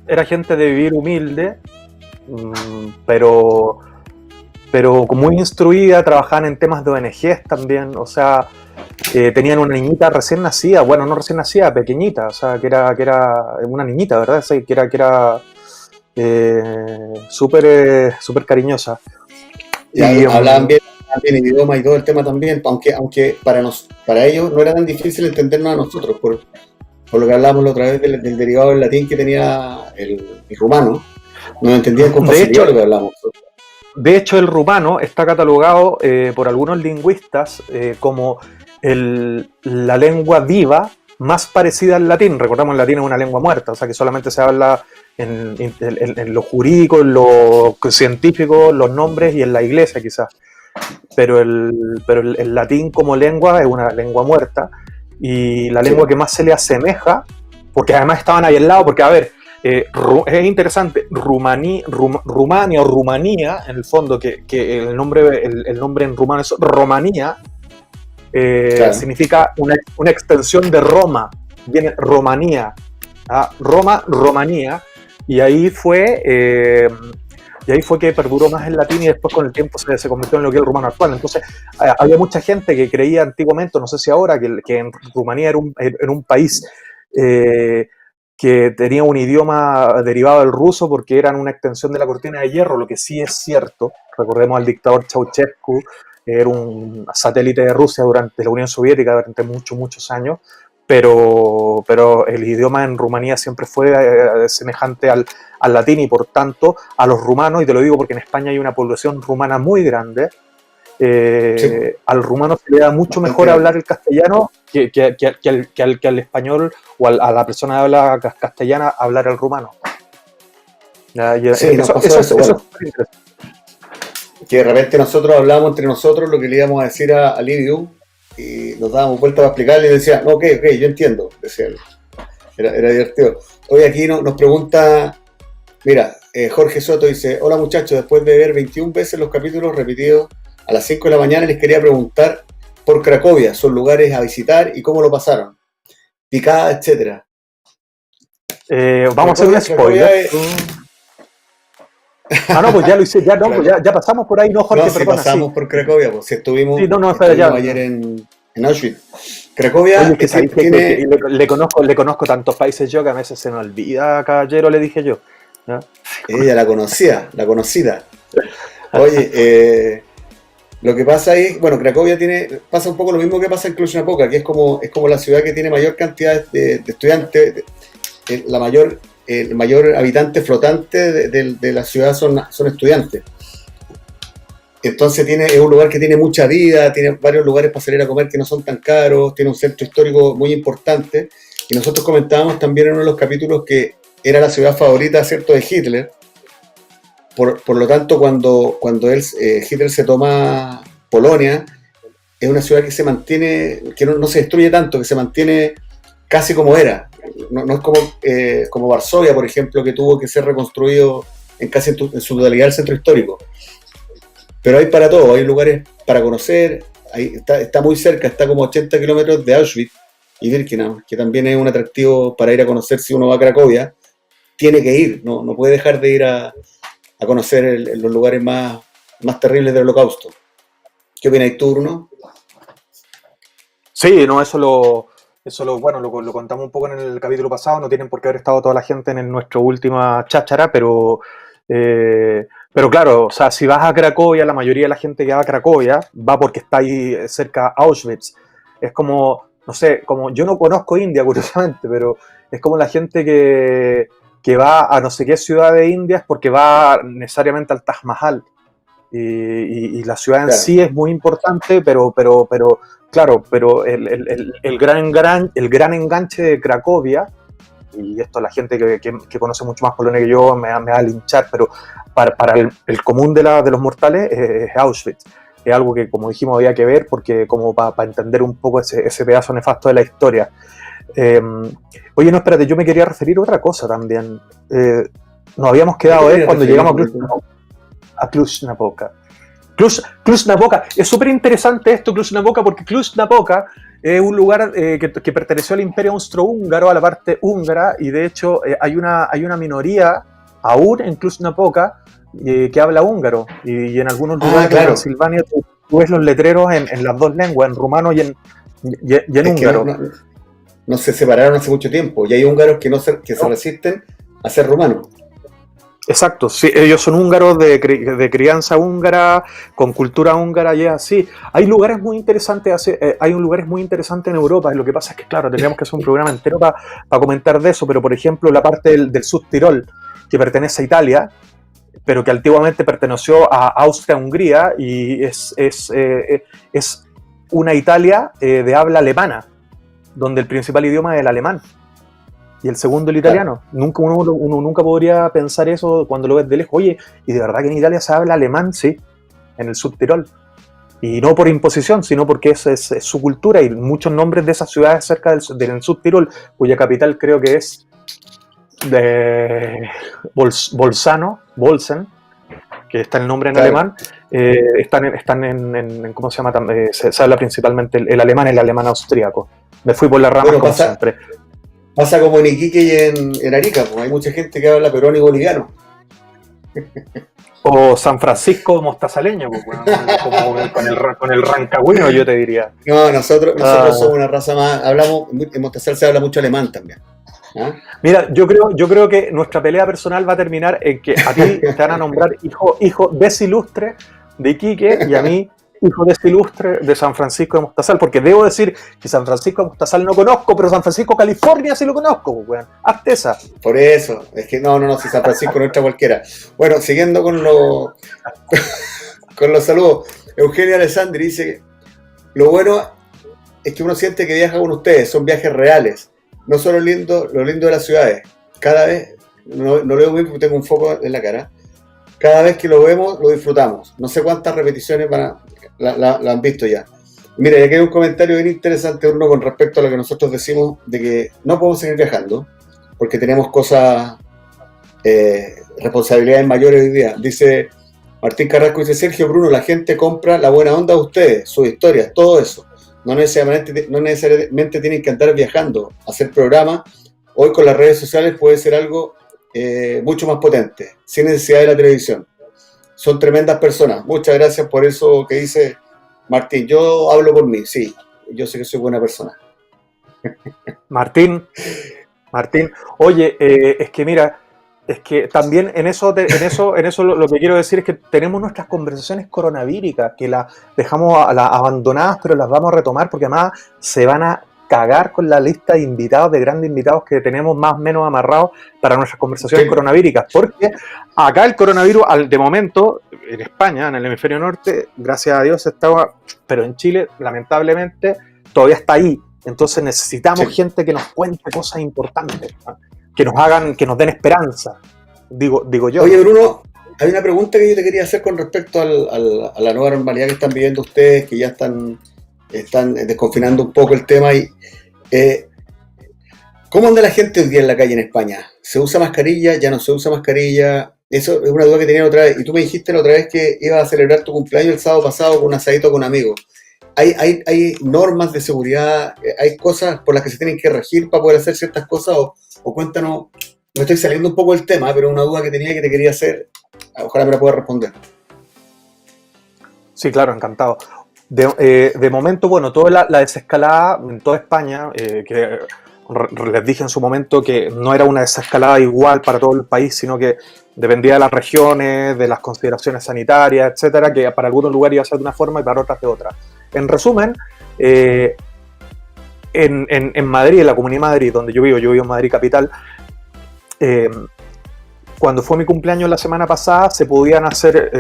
era gente de vivir humilde, pero muy instruida, trabajaban en temas de ONGs también, o sea, tenían una niñita recién nacida, bueno, no recién nacida, pequeñita, o sea, que era una niñita, ¿verdad? Sí, que era súper cariñosa. Y hablaban bien el idioma y todo el tema también, aunque para ellos no era tan difícil entendernos a nosotros, por lo que hablábamos la otra vez del derivado del latín que tenía el rumano, nos entendían con facilidad lo que hablamos. De hecho, el rumano está catalogado por algunos lingüistas como la lengua viva más parecida al latín. Recordamos, el latín es una lengua muerta, o sea que solamente se habla en lo jurídico, en lo científico, los nombres y en la iglesia quizás. Pero el latín como lengua es una lengua muerta, y la lengua que más se le asemeja, porque además estaban ahí al lado, porque a ver, es interesante, Rumania o Rumanía, en el fondo, que el nombre en rumano es Romanía, claro. Significa una extensión de Roma, viene Romanía, Roma, Romanía, y ahí fue que perduró más el latín, y después con el tiempo se convirtió en lo que es el rumano actual. Entonces había mucha gente que creía antiguamente, no sé si ahora, que en Rumanía era un país que tenía un idioma derivado del ruso porque eran una extensión de la cortina de hierro, lo que sí es cierto. Recordemos al dictador Ceausescu, era un satélite de Rusia durante la Unión Soviética durante muchos años, pero el idioma en Rumanía siempre fue semejante al latín, y por tanto a los rumanos, y te lo digo porque en España hay una población rumana muy grande, sí. Al rumano se le da mucho mejor hablar el castellano que al español, o a la persona que habla castellana hablar el rumano. Sí, eso que de repente nosotros hablábamos entre nosotros lo que le íbamos a decir a Liviu, y nos dábamos vuelta para explicarle, y decía, no, ok, yo entiendo, decía él. Era divertido. Hoy aquí nos pregunta, mira, Jorge Soto dice, hola muchachos, después de ver 21 veces los capítulos repetidos a las 5 de la mañana, les quería preguntar por Cracovia, sus lugares a visitar y cómo lo pasaron, picada, etcétera. Vamos a hacer un spoiler. No, pues ya lo hice, ya pasamos por ahí, ¿no, Jorge? No, si pasamos por Cracovia, pues si estuvimos, ayer en Auschwitz. Cracovia. Oye, es que tiene... le conozco tantos países yo que a veces se me olvida, caballero, le dije yo. ¿No? Ella la conocida. Oye, lo que pasa ahí, bueno, Cracovia pasa un poco lo mismo que pasa en Cluj-Napoca, que es como la ciudad que tiene mayor cantidad de estudiantes, el mayor habitante flotante de la ciudad son estudiantes. Entonces es un lugar que tiene mucha vida, tiene varios lugares para salir a comer que no son tan caros, tiene un centro histórico muy importante, y nosotros comentábamos también en uno de los capítulos que era la ciudad favorita, ¿cierto?, de Hitler. Por lo tanto, cuando Hitler se toma Polonia, es una ciudad que se mantiene, que no se destruye tanto, que se mantiene casi como era. No es como Varsovia, por ejemplo, que tuvo que ser reconstruido casi en su totalidad el centro histórico. Pero hay para todo, hay lugares para conocer, está muy cerca, está como 80 kilómetros de Auschwitz y Birkenau, que también es un atractivo para ir a conocer. Si uno va a Cracovia, tiene que ir, no puede dejar de ir a conocer los lugares más terribles del Holocausto. ¿Qué opináis tú, Bruno? Sí, no, bueno, lo contamos un poco en el capítulo pasado, no tienen por qué haber estado toda la gente en nuestra última cháchara, pero claro, o sea, si vas a Cracovia, la mayoría de la gente que va a Cracovia va porque está ahí cerca Auschwitz. Es como, no sé, como yo no conozco India, curiosamente, pero es como la gente que va a no sé qué ciudad de India es porque va necesariamente al Taj Mahal. Y la ciudad en Claro. sí es muy importante, pero claro, pero el gran enganche de Cracovia, y esto la gente que conoce mucho más Polonia que yo me va a linchar, pero para el común de los mortales es Auschwitz. Es algo que, como dijimos, había que ver porque como para entender un poco ese pedazo nefasto de la historia. Oye, no, espérate, yo me quería referir a otra cosa también. Nos habíamos quedado cuando llegamos a Cluj-Napoca. Cluj-Napoca, es súper interesante esto, Cluj-Napoca, porque Cluj-Napoca es un lugar que perteneció al Imperio Austrohúngaro, a la parte húngara, y de hecho hay una minoría aún en Cluj-Napoca que habla húngaro, y en algunos lugares de Transilvania tú ves los letreros en las dos lenguas, en rumano y en húngaro. No se separaron hace mucho tiempo, y hay húngaros que se resisten a ser rumanos. Exacto, sí, ellos son húngaros de crianza húngara, con cultura húngara y así. Hay lugares muy interesantes, hay lugares muy interesantes en Europa, y lo que pasa es que, claro, tendríamos que hacer un programa entero para comentar de eso, pero por ejemplo la parte del Subtirol, que pertenece a Italia, pero que antiguamente perteneció a Austria-Hungría, y es una Italia de habla alemana, donde el principal idioma es el alemán. Y el segundo el italiano. Claro. Uno nunca podría pensar eso cuando lo ves de lejos. Oye, ¿y de verdad que en Italia se habla alemán? Sí, en el Subtirol. Y no por imposición, sino porque es su cultura, y muchos nombres de esas ciudades cerca del Subtirol, cuya capital creo que es de Bolsen, que está el nombre en alemán, están en ¿cómo se llama? Se habla principalmente el alemán austríaco. Me fui por las ramas como siempre. Pasa como en Iquique y en Arica, pues hay mucha gente que habla peruano y boliviano. O San Francisco mostazaleño, pues, como con el rancagüino, yo te diría. No, nosotros somos una raza más, en Mostazal se habla mucho alemán también. ¿Ah? Mira, yo creo que nuestra pelea personal va a terminar en que a ti te van a nombrar hijo desilustre de Iquique, y a mí hijo desilustre de San Francisco de Mostazal, porque debo decir que San Francisco de Mostazal no conozco, pero San Francisco, California sí lo conozco, weón. Hazte esa. Por eso, es que no, si San Francisco no entra cualquiera. Bueno, siguiendo con los saludos, Eugenia Alessandri dice: lo bueno es que uno siente que viaja con ustedes, son viajes reales, no solo lo lindo de las ciudades. Cada vez, no lo veo bien porque tengo un foco en la cara, cada vez que lo vemos lo disfrutamos. No sé cuántas repeticiones la han visto ya. Mira, aquí hay un comentario bien interesante, uno con respecto a lo que nosotros decimos de que no podemos seguir viajando porque tenemos cosas, responsabilidades mayores hoy día. Dice Martín Carrasco, dice: Sergio, Bruno, la gente compra la buena onda de ustedes, sus historias, todo eso. No necesariamente tienen que andar viajando, hacer programas. Hoy con las redes sociales puede ser algo mucho más potente, sin necesidad de la televisión. Son tremendas personas. Muchas gracias por eso que dice Martín. Yo hablo por mí, sí. Yo sé que soy buena persona. Martín, oye, es que mira, es que también en eso lo que quiero decir es que tenemos nuestras conversaciones coronavíricas, que las dejamos abandonadas, pero las vamos a retomar porque además se van a cagar con la lista de invitados, de grandes invitados que tenemos más o menos amarrados para nuestras conversaciones coronavíricas, porque acá el coronavirus, de momento, en España, en el hemisferio norte, gracias a Dios estaba, pero en Chile, lamentablemente, todavía está ahí. Entonces necesitamos gente que nos cuente cosas importantes, ¿no? Que nos den esperanza, digo yo. Oye, Bruno, hay una pregunta que yo te quería hacer con respecto a la nueva normalidad que están viviendo ustedes, que ya están desconfinando un poco el tema. ¿Cómo anda la gente hoy día en la calle en España? ¿Se usa mascarilla? ¿Ya no se usa mascarilla? Eso es una duda que tenía la otra vez. Y tú me dijiste la otra vez que ibas a celebrar tu cumpleaños el sábado pasado con un asadito con amigos. ¿Hay normas de seguridad? ¿Hay cosas por las que se tienen que regir para poder hacer ciertas cosas? O cuéntanos, me estoy saliendo un poco del tema, pero una duda que tenía que te quería hacer. Ojalá me la puedas responder. Sí, claro, encantado. De momento, bueno, toda la desescalada en toda España, que les dije en su momento que no era una desescalada igual para todo el país, sino que dependía de las regiones, de las consideraciones sanitarias, etcétera, que para algunos lugares iba a ser de una forma y para otras de otra. En resumen, en Madrid, en la Comunidad de Madrid, donde yo vivo en Madrid capital, cuando fue mi cumpleaños la semana pasada, se podían hacer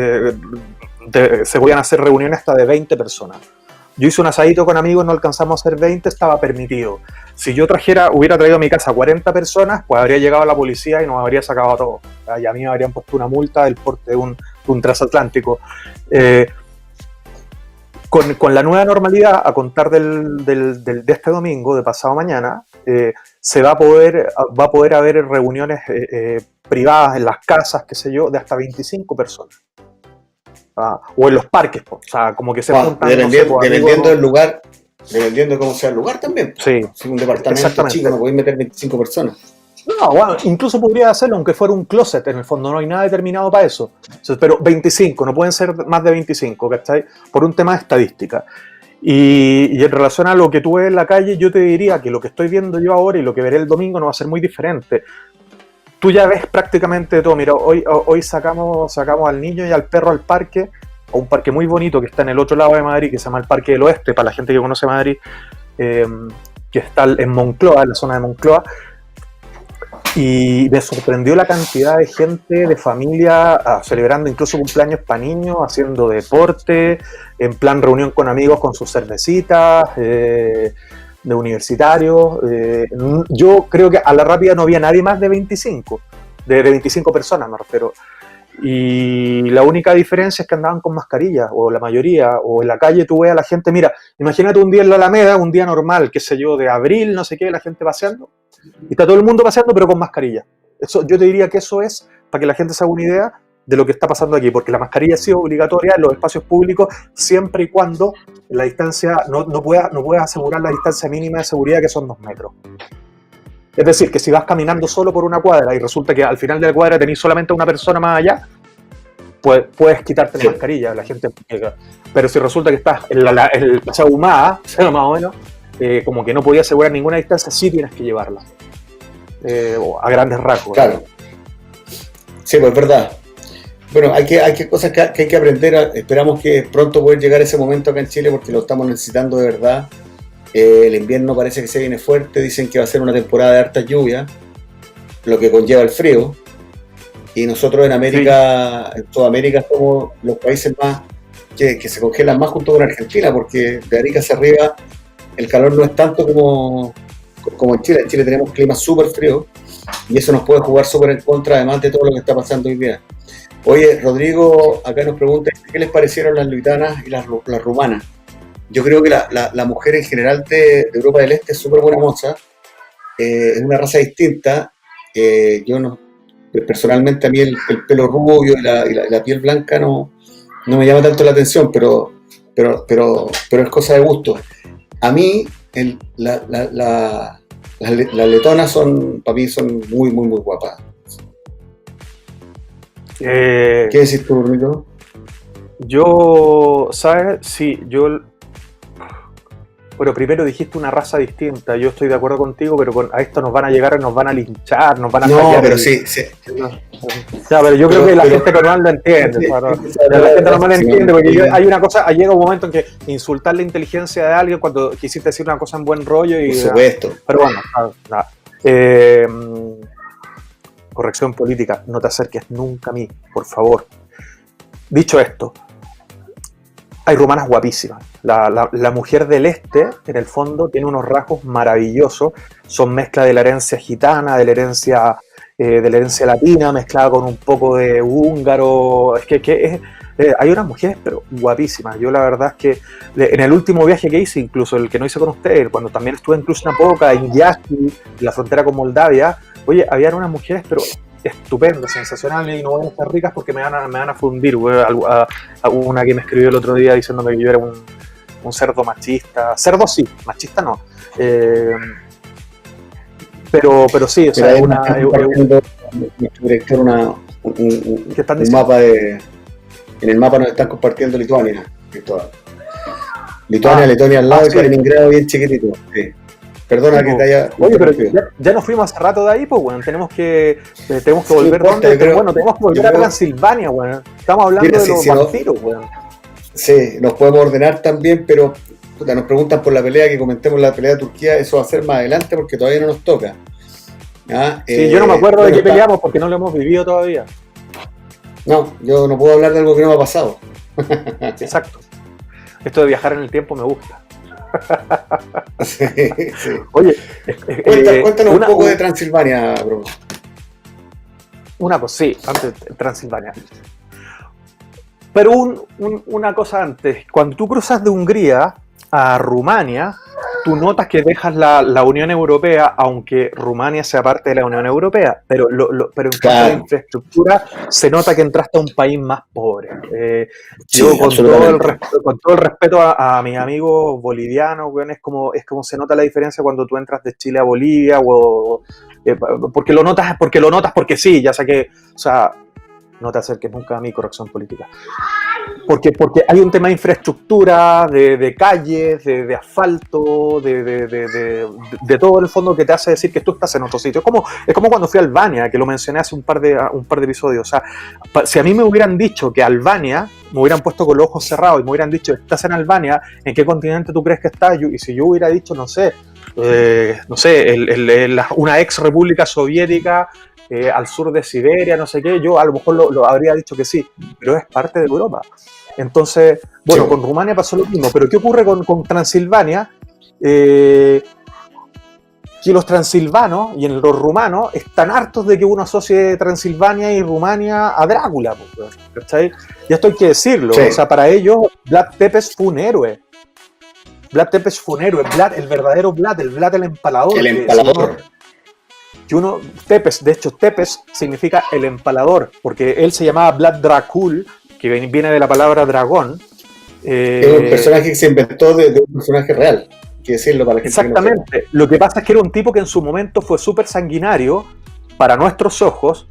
reuniones hasta de 20 personas. Yo hice un asadito con amigos, no alcanzamos a hacer 20, estaba permitido. Si yo hubiera traído a mi casa 40 personas, pues habría llegado la policía y nos habría sacado a todos. Y a mí me habrían puesto una multa del porte de un transatlántico. Con la nueva normalidad, a contar de este domingo, de pasado mañana, se va a poder haber reuniones privadas en las casas, qué sé yo, de hasta 25 personas. O en los parques, o sea, como que se juntan. Dependiendo del lugar, dependiendo de cómo sea el lugar también. Sí. Si un departamento chico no podéis meter 25 personas. No, bueno, incluso podría hacerlo aunque fuera un closet, en el fondo no hay nada determinado para eso. Pero 25, no pueden ser más de 25, ¿cachai? Por un tema de estadística. Y en relación a lo que tú ves en la calle, yo te diría que lo que estoy viendo yo ahora y lo que veré el domingo no va a ser muy diferente. Tú ya ves prácticamente todo. Mira, hoy sacamos al niño y al perro al parque, a un parque muy bonito que está en el otro lado de Madrid, que se llama el Parque del Oeste, para la gente que conoce Madrid, que está en Moncloa, en la zona de Moncloa. Y me sorprendió la cantidad de gente, de familia, celebrando incluso cumpleaños para niños, haciendo deporte, en plan reunión con amigos con sus cervecitas, de universitarios. Yo creo que a la rápida no había nadie más de 25 personas, me refiero. Y la única diferencia es que andaban con mascarilla, o la mayoría, o en la calle tú ves a la gente. Mira, imagínate un día en la Alameda, un día normal, qué sé yo, de abril, no sé qué, la gente paseando, y está todo el mundo paseando pero con mascarilla. Eso, yo te diría que eso es para que la gente se haga una idea de lo que está pasando aquí, porque la mascarilla ha sido obligatoria en los espacios públicos siempre y cuando la distancia, no puedas asegurar la distancia mínima de seguridad, que son 2 metros. Es decir, que si vas caminando solo por una cuadra y resulta que al final de la cuadra tenés solamente una persona más allá, pues puedes quitarte la mascarilla, la gente. Pero si resulta que estás en el paseo Ahumada, más o menos, como que no podías asegurar ninguna distancia, sí tienes que llevarla. A grandes rasgos. Claro. Sí, pues es verdad. Bueno, hay cosas que hay que aprender. Esperamos que pronto poder llegar a ese momento acá en Chile, porque lo estamos necesitando de verdad. El invierno parece que se viene fuerte, dicen que va a ser una temporada de harta lluvia, lo que conlleva el frío, y nosotros en América, en toda América, somos los países más que se congelan más junto con Argentina, porque de Arica hacia arriba el calor no es tanto como en Chile. En Chile tenemos clima súper frío y eso nos puede jugar súper en contra, además de todo lo que está pasando hoy día. Oye, Rodrigo acá nos pregunta ¿qué les parecieron las lituanas y las rumanas? Yo creo que la mujer en general de Europa del Este es súper buena moza, es una raza distinta. Yo no, personalmente a mí el pelo rubio y la piel blanca no me llama tanto la atención, pero es cosa de gusto. A mí las letonas para mí son muy, muy, muy guapas. ¿Qué decís tú, Rodrigo? Yo, ¿sabes? Sí, Bueno, primero dijiste una raza distinta, yo estoy de acuerdo contigo, pero a esto nos van a llegar, nos van a linchar, nos van a No, pero sí. Ya, pero yo creo que la gente normal lo entiende. La gente normal lo entiende, porque hay una cosa, llega un momento en que insultar la inteligencia de alguien cuando quisiste decir una cosa en buen rollo y... Por supuesto. Pero bueno, nada. Corrección política, no te acerques nunca a mí, por favor. Dicho esto, hay rumanas guapísimas. La mujer del este, en el fondo, tiene unos rasgos maravillosos. Son mezcla de la herencia gitana, de la herencia latina, mezclada con un poco de húngaro. Hay unas mujeres, pero guapísimas. Yo la verdad es que en el último viaje que hice, incluso el que no hice con ustedes, cuando también estuve en Cluj-Napoca, en Jaski, en la frontera con Moldavia, oye, habían unas mujeres, pero estupendas, sensacionales, y no van a estar ricas porque me van a fundir. Una que me escribió el otro día diciéndome que yo era un cerdo machista. Cerdo sí, machista no. Pero sí, o sea, es una... Nuestro director un mapa de... En el mapa nos están compartiendo Lituania. Letonia al lado y sí. Kaliningrado bien chiquitito. Sí. Perdona que te haya... Oye, pero ya nos fuimos hace rato de ahí, pues, weón. Tenemos que volver. No importa, Bueno, tenemos que volver a Transilvania, weón. Estamos hablando de los vampiros, weón. Sí, nos podemos ordenar también, pero puta, nos preguntan por la pelea, que comentemos la pelea de Turquía. Eso va a ser más adelante porque todavía no nos toca. Sí, yo no me acuerdo de qué peleamos porque no lo hemos vivido todavía. No, yo no puedo hablar de algo que no me ha pasado. Exacto. Esto de viajar en el tiempo me gusta. Sí. Oye, cuéntanos un poco de Transilvania, Bruno. Una cosa, sí, antes de Transilvania. Pero una cosa antes, cuando tú cruzas de Hungría a Rumania, tú notas que dejas la Unión Europea, aunque Rumania sea parte de la Unión Europea, pero en cuanto a la infraestructura se nota que entraste a un país más pobre. Yo con todo el respeto a mis amigos bolivianos, bueno, es como se nota la diferencia cuando tú entras de Chile a Bolivia, porque lo notas porque sí, ya sé que, o sea, no te acerques nunca a mi corrección política. Porque hay un tema de infraestructura, de calles, de asfalto, de todo el fondo que te hace decir que tú estás en otro sitio. Es como cuando fui a Albania, que lo mencioné hace un par de episodios. O sea, si a mí me hubieran dicho que Albania, me hubieran puesto con los ojos cerrados y me hubieran dicho, estás en Albania, ¿en qué continente tú crees que estás? Y si yo hubiera dicho, una ex república soviética, al sur de Siberia, no sé qué, yo a lo mejor lo habría dicho que sí, pero es parte de Europa. Entonces, bueno, sí. Con Rumania pasó lo mismo, pero ¿qué ocurre con Transilvania? Que los transilvanos y los rumanos están hartos de que uno asocie Transilvania y Rumania a Drácula, ¿cachai? Y esto hay que decirlo, sí. O sea, para ellos Vlad Tepes fue un héroe. Vlad Tepes fue un héroe, el verdadero Vlad, el empalador. El empalador. Tepes, de hecho, Tepes significa el empalador, porque él se llamaba Vlad Dracul, que viene de la palabra dragón. Es un personaje que se inventó de un personaje real, hay que decirlo para la gente. Exactamente. Lo que pasa es que era un tipo que en su momento fue súper sanguinario para nuestros ojos.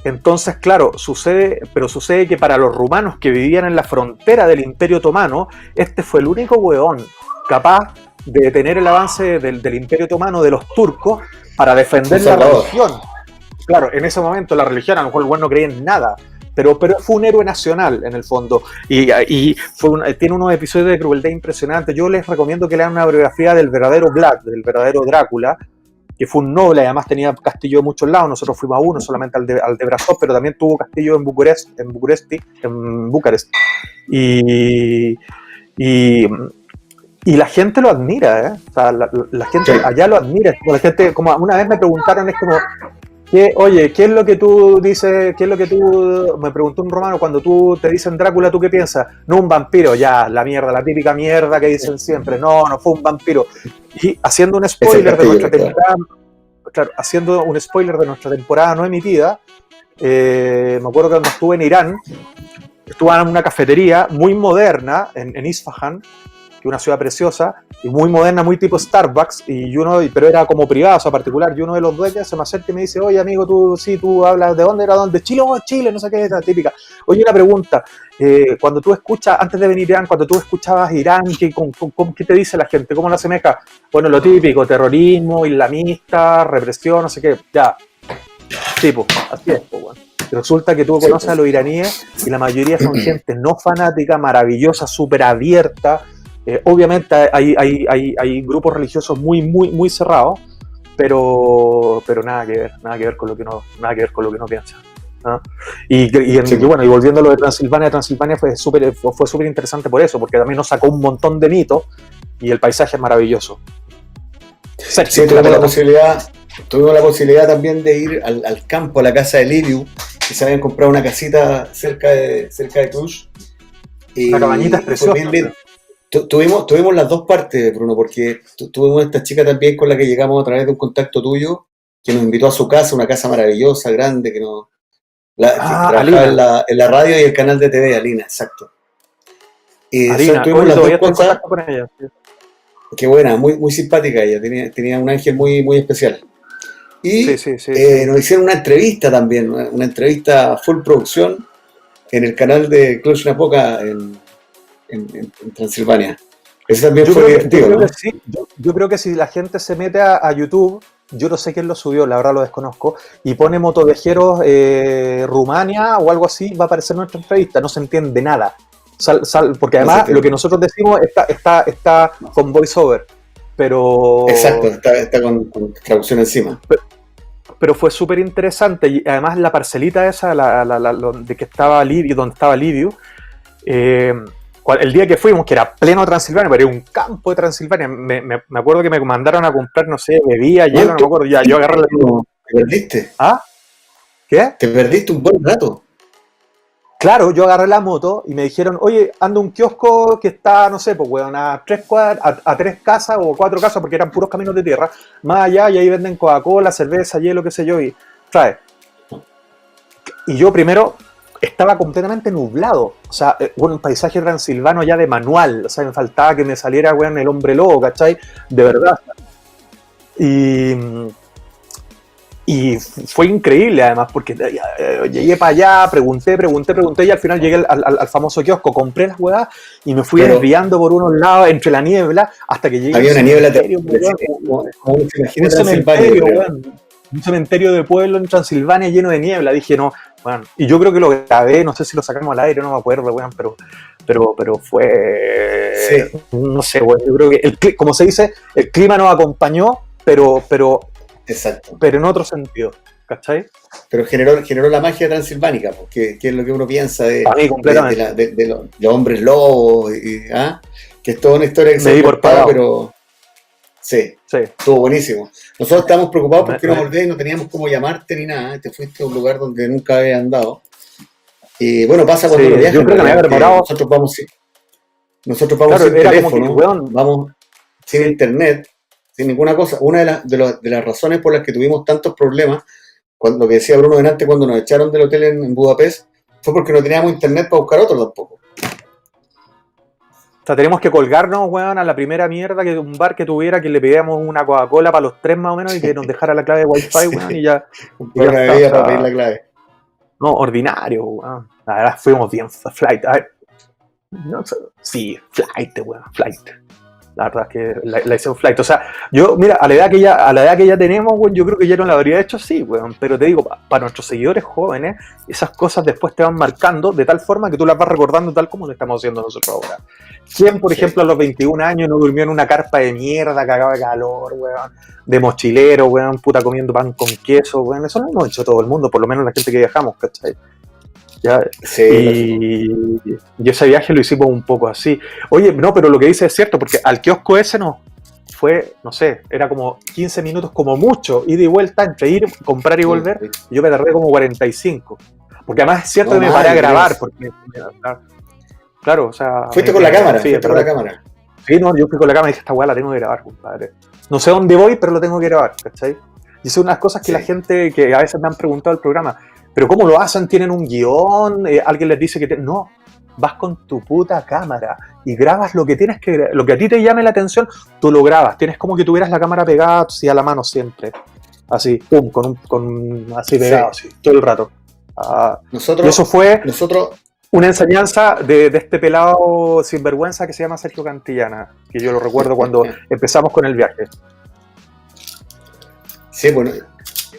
Entonces, claro, sucede que para los rumanos que vivían en la frontera del Imperio Otomano, este fue el único hueón capaz de detener el avance del Imperio Otomano, de los turcos, para defender la religión. Claro, en ese momento la religión, a lo mejor el hueón no creía en nada, pero fue un héroe nacional en el fondo, y tiene unos episodios de crueldad impresionantes. Yo les recomiendo que lean una biografía del verdadero Vlad, del verdadero Drácula, que fue un noble, además tenía castillo de muchos lados. Nosotros fuimos a uno, solamente al de Brasov, pero también tuvo castillo en Bucarest, y la gente lo admira, ¿eh? O sea, la gente allá lo admira. La gente, como una vez me preguntaron, es como, oye, ¿qué es lo que tú dices? Me preguntó un romano, cuando tú te dicen Drácula, ¿tú qué piensas? No, un vampiro, ya, la típica mierda que dicen siempre. No fue un vampiro. Y haciendo un spoiler de nuestra temporada, claro, haciendo un spoiler de nuestra temporada no emitida, me acuerdo que cuando estuve en Irán, estuve en una cafetería muy moderna en Isfahan, que es una ciudad preciosa y muy moderna, muy tipo Starbucks, pero era como privado, o sea, particular, y uno de los dueños se me acerca y me dice, oye amigo, tú hablas, ¿de dónde era? ¿De Chile? Oh, Chile, no sé qué, esta típica. Oye, una pregunta, cuando tú escuchas, antes de venir a Irán, cuando tú escuchabas Irán, ¿qué te dice la gente? ¿Cómo lo asemeja? Bueno, lo típico, terrorismo, islamista, represión, no sé qué, ya, tipo, así es, pues, bueno. Resulta que tú conoces a los iraníes y la mayoría son gente no fanática, maravillosa, súper abierta. Obviamente hay grupos religiosos muy, muy, muy cerrados, pero nada que ver con lo que uno piensa, ¿no? Y bueno, y volviendo a lo de Transilvania fue súper interesante por eso, porque también nos sacó un montón de mitos y el paisaje es maravilloso. Sí, tuvimos la posibilidad también de ir al campo, a la casa de Liviu, que se habían comprado una casita cerca de Cluj. Una cabañita preciosa. Tuvimos las dos partes, Bruno, porque tuvimos esta chica también con la que llegamos a través de un contacto tuyo, que nos invitó a su casa, una casa maravillosa, grande, que trabajaba en la radio y el canal de TV, Alina, exacto. Y tuvimos las dos cosas. Con ella, sí. Qué buena, muy, muy simpática ella, tenía un ángel muy, muy especial. Y nos hicieron una entrevista también, una entrevista full producción en el canal de Cluj-Napoca en Transilvania. Ese también fue divertido, ¿no? Sí, yo creo que si la gente se mete a YouTube, yo no sé quién lo subió, la verdad lo desconozco, y pone motoviajeros Rumania o algo así, va a aparecer nuestra entrevista, no se entiende nada. Porque además lo que nosotros decimos está con voiceover, pero... Exacto, está con traducción encima. Pero fue súper interesante, y además la parcelita esa, de que estaba Liviu, donde estaba Liviu, el día que fuimos, que era pleno Transilvania, pero era un campo de Transilvania, me acuerdo que me mandaron a comprar, no sé, bebida, hielo, no me acuerdo, ya, yo agarré ¿Te perdiste? ¿Ah? ¿Qué? Te perdiste un buen rato. Claro, yo agarré la moto y me dijeron, oye, anda un kiosco que está, no sé, pues, weón, a 3 casas o 4 casas, porque eran puros caminos de tierra, más allá, y ahí venden Coca-Cola, cerveza, hielo, qué sé yo, y trae. Y yo primero estaba completamente nublado, o sea, un paisaje transilvano ya de manual, o sea, me faltaba que me saliera, weón, el hombre lobo, ¿cachai? De verdad. Y fue increíble además, porque llegué para allá, pregunté, y al final llegué al famoso kiosco, compré las huevas y me fui desviando por unos lados entre la niebla hasta que llegué había una niebla un cementerio de pueblo en Transilvania lleno de niebla. Dije, no, bueno, y yo creo que lo grabé, no sé si lo sacamos al aire, no me acuerdo, weón, pero fue, sí. No sé, weón, yo creo que, como se dice, el clima nos acompañó, Exacto. Pero en otro sentido, ¿cachai? Pero generó la magia transilvánica, porque que es lo que uno piensa de los hombres lobos, que es toda una historia que se ha contado, pero sí, estuvo buenísimo. Nosotros estábamos preocupados porque no volvías y no teníamos cómo llamarte ni nada, te fuiste a un lugar donde nunca habías andado. Y bueno, pasa cuando uno viaja. Yo creo que me había preparado. Nosotros vamos sin teléfono, vamos sin internet, sin ninguna cosa. Una de las razones por las que tuvimos tantos problemas, lo que decía Bruno delante, cuando nos echaron del hotel en Budapest, fue porque no teníamos internet para buscar otro tampoco. O sea, tenemos que colgarnos, weón, a la primera mierda que un bar que tuviera, que le pidiéramos una Coca-Cola para los 3 más o menos y que nos dejara la clave de Wi-Fi, weón, y ya. Una bebida para pedir la clave. No, ordinario, weón. La verdad, fuimos bien flight. A ver, no sé, sí, flight, weón, flight. La verdad es que la hicimos flight. O sea, yo, mira, a la edad que ya tenemos, weón, yo creo que ya no la habría hecho, sí, weón. Pero te digo, para nuestros seguidores jóvenes, esas cosas después te van marcando de tal forma que tú las vas recordando tal como lo estamos haciendo nosotros ahora. ¿Quién, por ejemplo, a los 21 años no durmió en una carpa de mierda, cagaba de calor, weón? De mochilero, weón, puta comiendo pan con queso, weón. Eso lo hemos hecho todo el mundo, por lo menos la gente que viajamos, ¿cachai? ¿Ya? Sí, y ese viaje lo hicimos un poco así. Oye, no, pero lo que dice es cierto, porque al kiosco ese no fue, no sé, era como 15 minutos como mucho, ida y vuelta, entre ir, comprar y volver, y yo me tardé como 45. Porque además es cierto que me paré a grabar, porque, claro, o sea... ¿Fuiste con la cámara? ¿Fuiste con la cámara? Sí, no, yo fui con la cámara y dije, esta weá la tengo que grabar, compadre. No sé dónde voy, pero lo tengo que grabar, ¿cachai? Y son unas cosas que la gente, que a veces me han preguntado el programa, ¿pero cómo lo hacen? ¿Tienen un guión? ¿Alguien les dice que...? No, vas con tu puta cámara y grabas lo que tienes que... Lo que a ti te llame la atención, tú lo grabas. Tienes como que tuvieras la cámara pegada así a la mano siempre. Así, pum, así pegado, así, todo el rato. Y eso fue una enseñanza de este pelado sinvergüenza que se llama Sergio Cantillana, que yo lo recuerdo cuando empezamos con el viaje. Sí, bueno...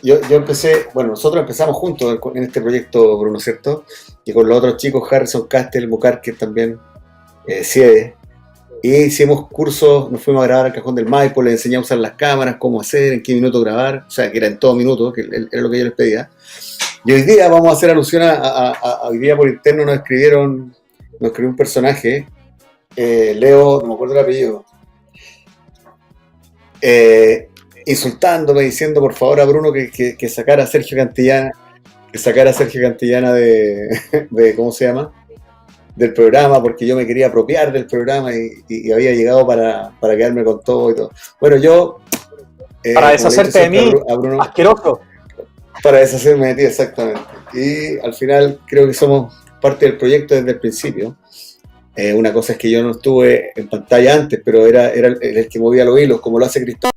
Yo empecé, bueno, nosotros empezamos juntos en este proyecto, Bruno, ¿cierto? Y con los otros chicos, Harrison Castel, Bucarque también, Siede. Y hicimos cursos, nos fuimos a grabar al Cajón del Maipo, les enseñé a usar las cámaras, cómo hacer, en qué minuto grabar, o sea, que era en todo minuto, que era lo que yo les pedía. Y hoy día vamos a hacer alusión hoy día por interno nos escribió un personaje, Leo, no me acuerdo el apellido, insultándome, diciendo por favor a Bruno que sacara a Sergio Cantillana, de ¿cómo se llama? Del programa, porque yo me quería apropiar del programa y había llegado para quedarme con todo y todo. Bueno, yo... para deshacerte de mí, Bruno, asqueroso. Para deshacerme de ti, exactamente. Y al final creo que somos parte del proyecto desde el principio. Una cosa es que yo no estuve en pantalla antes, pero era el que movía los hilos, como lo hace Cristóbal.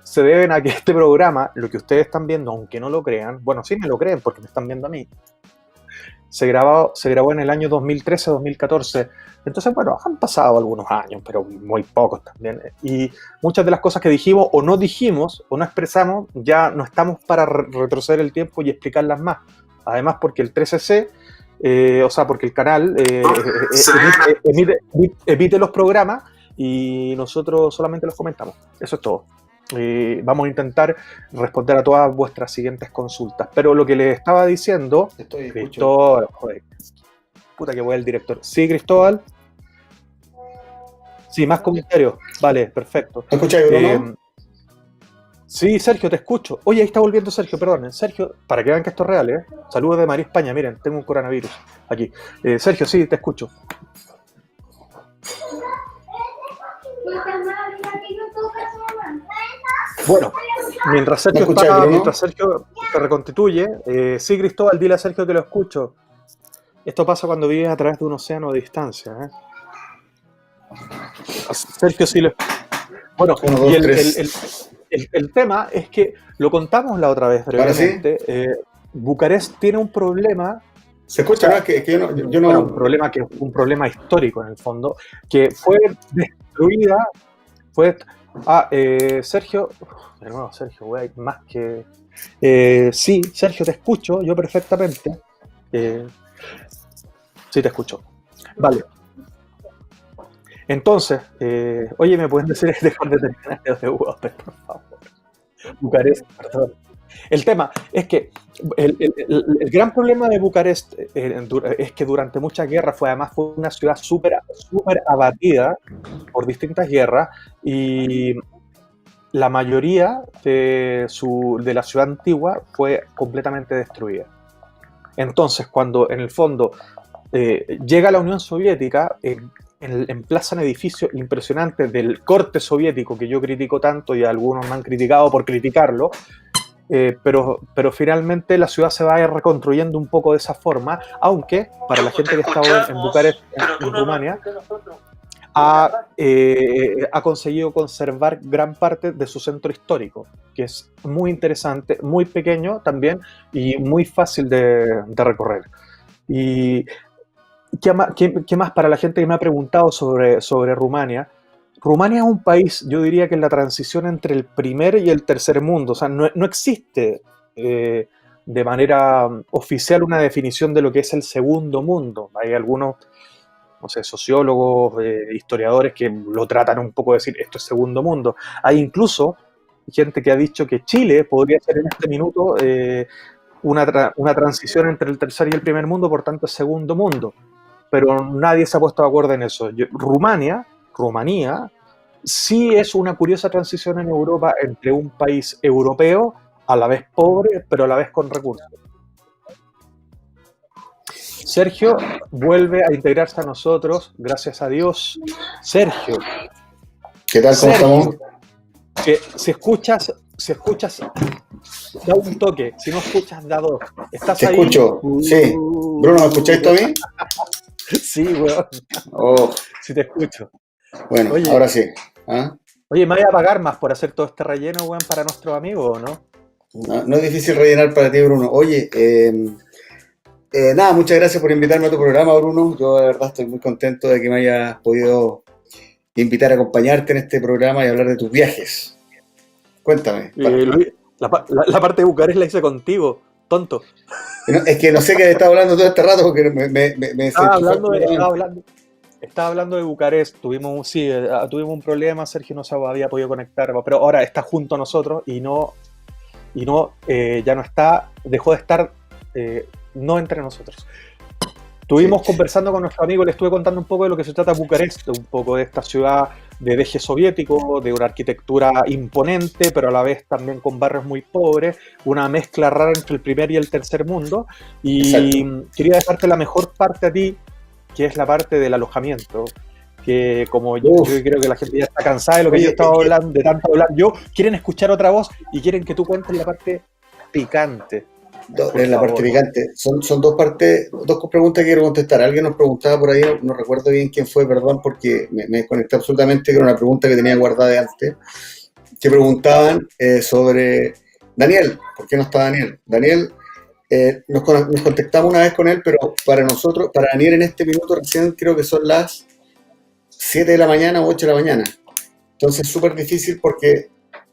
se deben a que este programa, lo que ustedes están viendo, aunque no lo crean, bueno, sí me lo creen porque me están viendo a mí, se grabó en el año 2013-2014. Entonces, bueno, han pasado algunos años, pero muy pocos también. Y muchas de las cosas que dijimos o no dijimos o no expresamos, ya no estamos para retroceder el tiempo y explicarlas más. Además, porque el 13C, o sea, porque el canal emite los programas y nosotros solamente los comentamos. Eso es todo. Vamos a intentar responder a todas vuestras siguientes consultas. Pero lo que les estaba diciendo, Cristóbal, joder, puta que voy el director. Sí, Cristóbal. Sí, más comentarios. Vale, perfecto. ¿Me escuchas, Bruno? Sí, Sergio, te escucho. Oye, ahí está volviendo Sergio, perdón. Sergio, para que vean que esto es real, ¿eh? Saludos de María España, miren, tengo un coronavirus aquí. Sergio, sí, te escucho. Bueno, mientras Sergio se reconstituye, sí, Cristóbal, dile a Sergio que lo escucho. Esto pasa cuando vives a través de un océano de distancia, ¿eh? Sergio, sí lo escucho. Bueno, y el tema es que lo contamos la otra vez brevemente. ¿Sí? Bucarest tiene un problema. Se escucha, ¿no? Que yo no. Bueno, un problema histórico en el fondo, que fue destruida. Sergio, de nuevo, Sergio, güey, más que. Sí, Sergio, te escucho, yo perfectamente. Sí, te escucho. Vale. Entonces, oye, ¿me pueden decir dejar de terminar de Whopper, por favor? Bucarest, perdón. El tema es que el gran problema de Bucarest es que durante muchas guerras fue una ciudad súper abatida por distintas guerras y la mayoría de la ciudad antigua fue completamente destruida. Entonces, cuando en el fondo llega la Unión Soviética, emplazan edificios impresionantes del corte soviético que yo critico tanto y algunos me han criticado por criticarlo, pero finalmente la ciudad se va a ir reconstruyendo un poco de esa forma, aunque para la gente que está en Bucarest, en Rumania, ha conseguido conservar gran parte de su centro histórico, que es muy interesante, muy pequeño también y muy fácil de recorrer. Y ¿qué más para la gente que me ha preguntado sobre Rumania? Rumania es un país, yo diría que en la transición entre el primer y el tercer mundo. O sea, no existe de manera oficial una definición de lo que es el segundo mundo. Hay algunos, no sé, sociólogos, historiadores que lo tratan un poco de decir esto es segundo mundo. Hay incluso gente que ha dicho que Chile podría ser en este minuto una transición entre el tercer y el primer mundo, por tanto es segundo mundo. Pero nadie se ha puesto de acuerdo en eso. Rumanía, sí es una curiosa transición en Europa entre un país europeo, a la vez pobre, pero a la vez con recursos. Sergio vuelve a integrarse a nosotros, gracias a Dios. Sergio. ¿Qué tal? ¿Cómo estamos? Que si escuchas, da un toque. Si no escuchas, da dos. ¿Estás Te ahí? Escucho, sí. Bruno, ¿me escucháis tú a mí? Sí, weón. Oh. Sí te escucho. Bueno, oye, ahora sí. ¿Ah? Oye, ¿me voy a pagar más por hacer todo este relleno, weón, para nuestros amigos o no? No es difícil rellenar para ti, Bruno. Oye, nada, muchas gracias por invitarme a tu programa, Bruno. Yo de verdad estoy muy contento de que me hayas podido invitar a acompañarte en este programa y hablar de tus viajes. Cuéntame. La parte de Bucarest la hice contigo, tonto. Es que no sé qué estaba hablando todo este rato porque Estaba hablando de Bucarest. Tuvimos un problema, Sergio no se había podido conectar, pero ahora está junto a nosotros y ya no está, dejó de estar no entre nosotros. Estuvimos conversando con nuestro amigo, le estuve contando un poco de lo que se trata Bucarest, un poco de esta ciudad de eje soviético, de una arquitectura imponente, pero a la vez también con barrios muy pobres, una mezcla rara entre el primer y el tercer mundo. Y exacto, quería dejarte la mejor parte a ti, que es la parte del alojamiento, que como yo creo que la gente ya está cansada de lo que yo estaba hablando, de tanto hablar yo, quieren escuchar otra voz y quieren que tú cuentes la parte picante. La parte picante. Son dos preguntas que quiero contestar. Alguien nos preguntaba por ahí, no recuerdo bien quién fue, perdón, porque me desconecté absolutamente, que era una pregunta que tenía guardada de antes, que preguntaban sobre Daniel. ¿Por qué no está Daniel? Daniel, nos contactamos una vez con él, pero para nosotros, para Daniel en este minuto recién creo que son las 7 de la mañana o 8 de la mañana. Entonces es súper difícil porque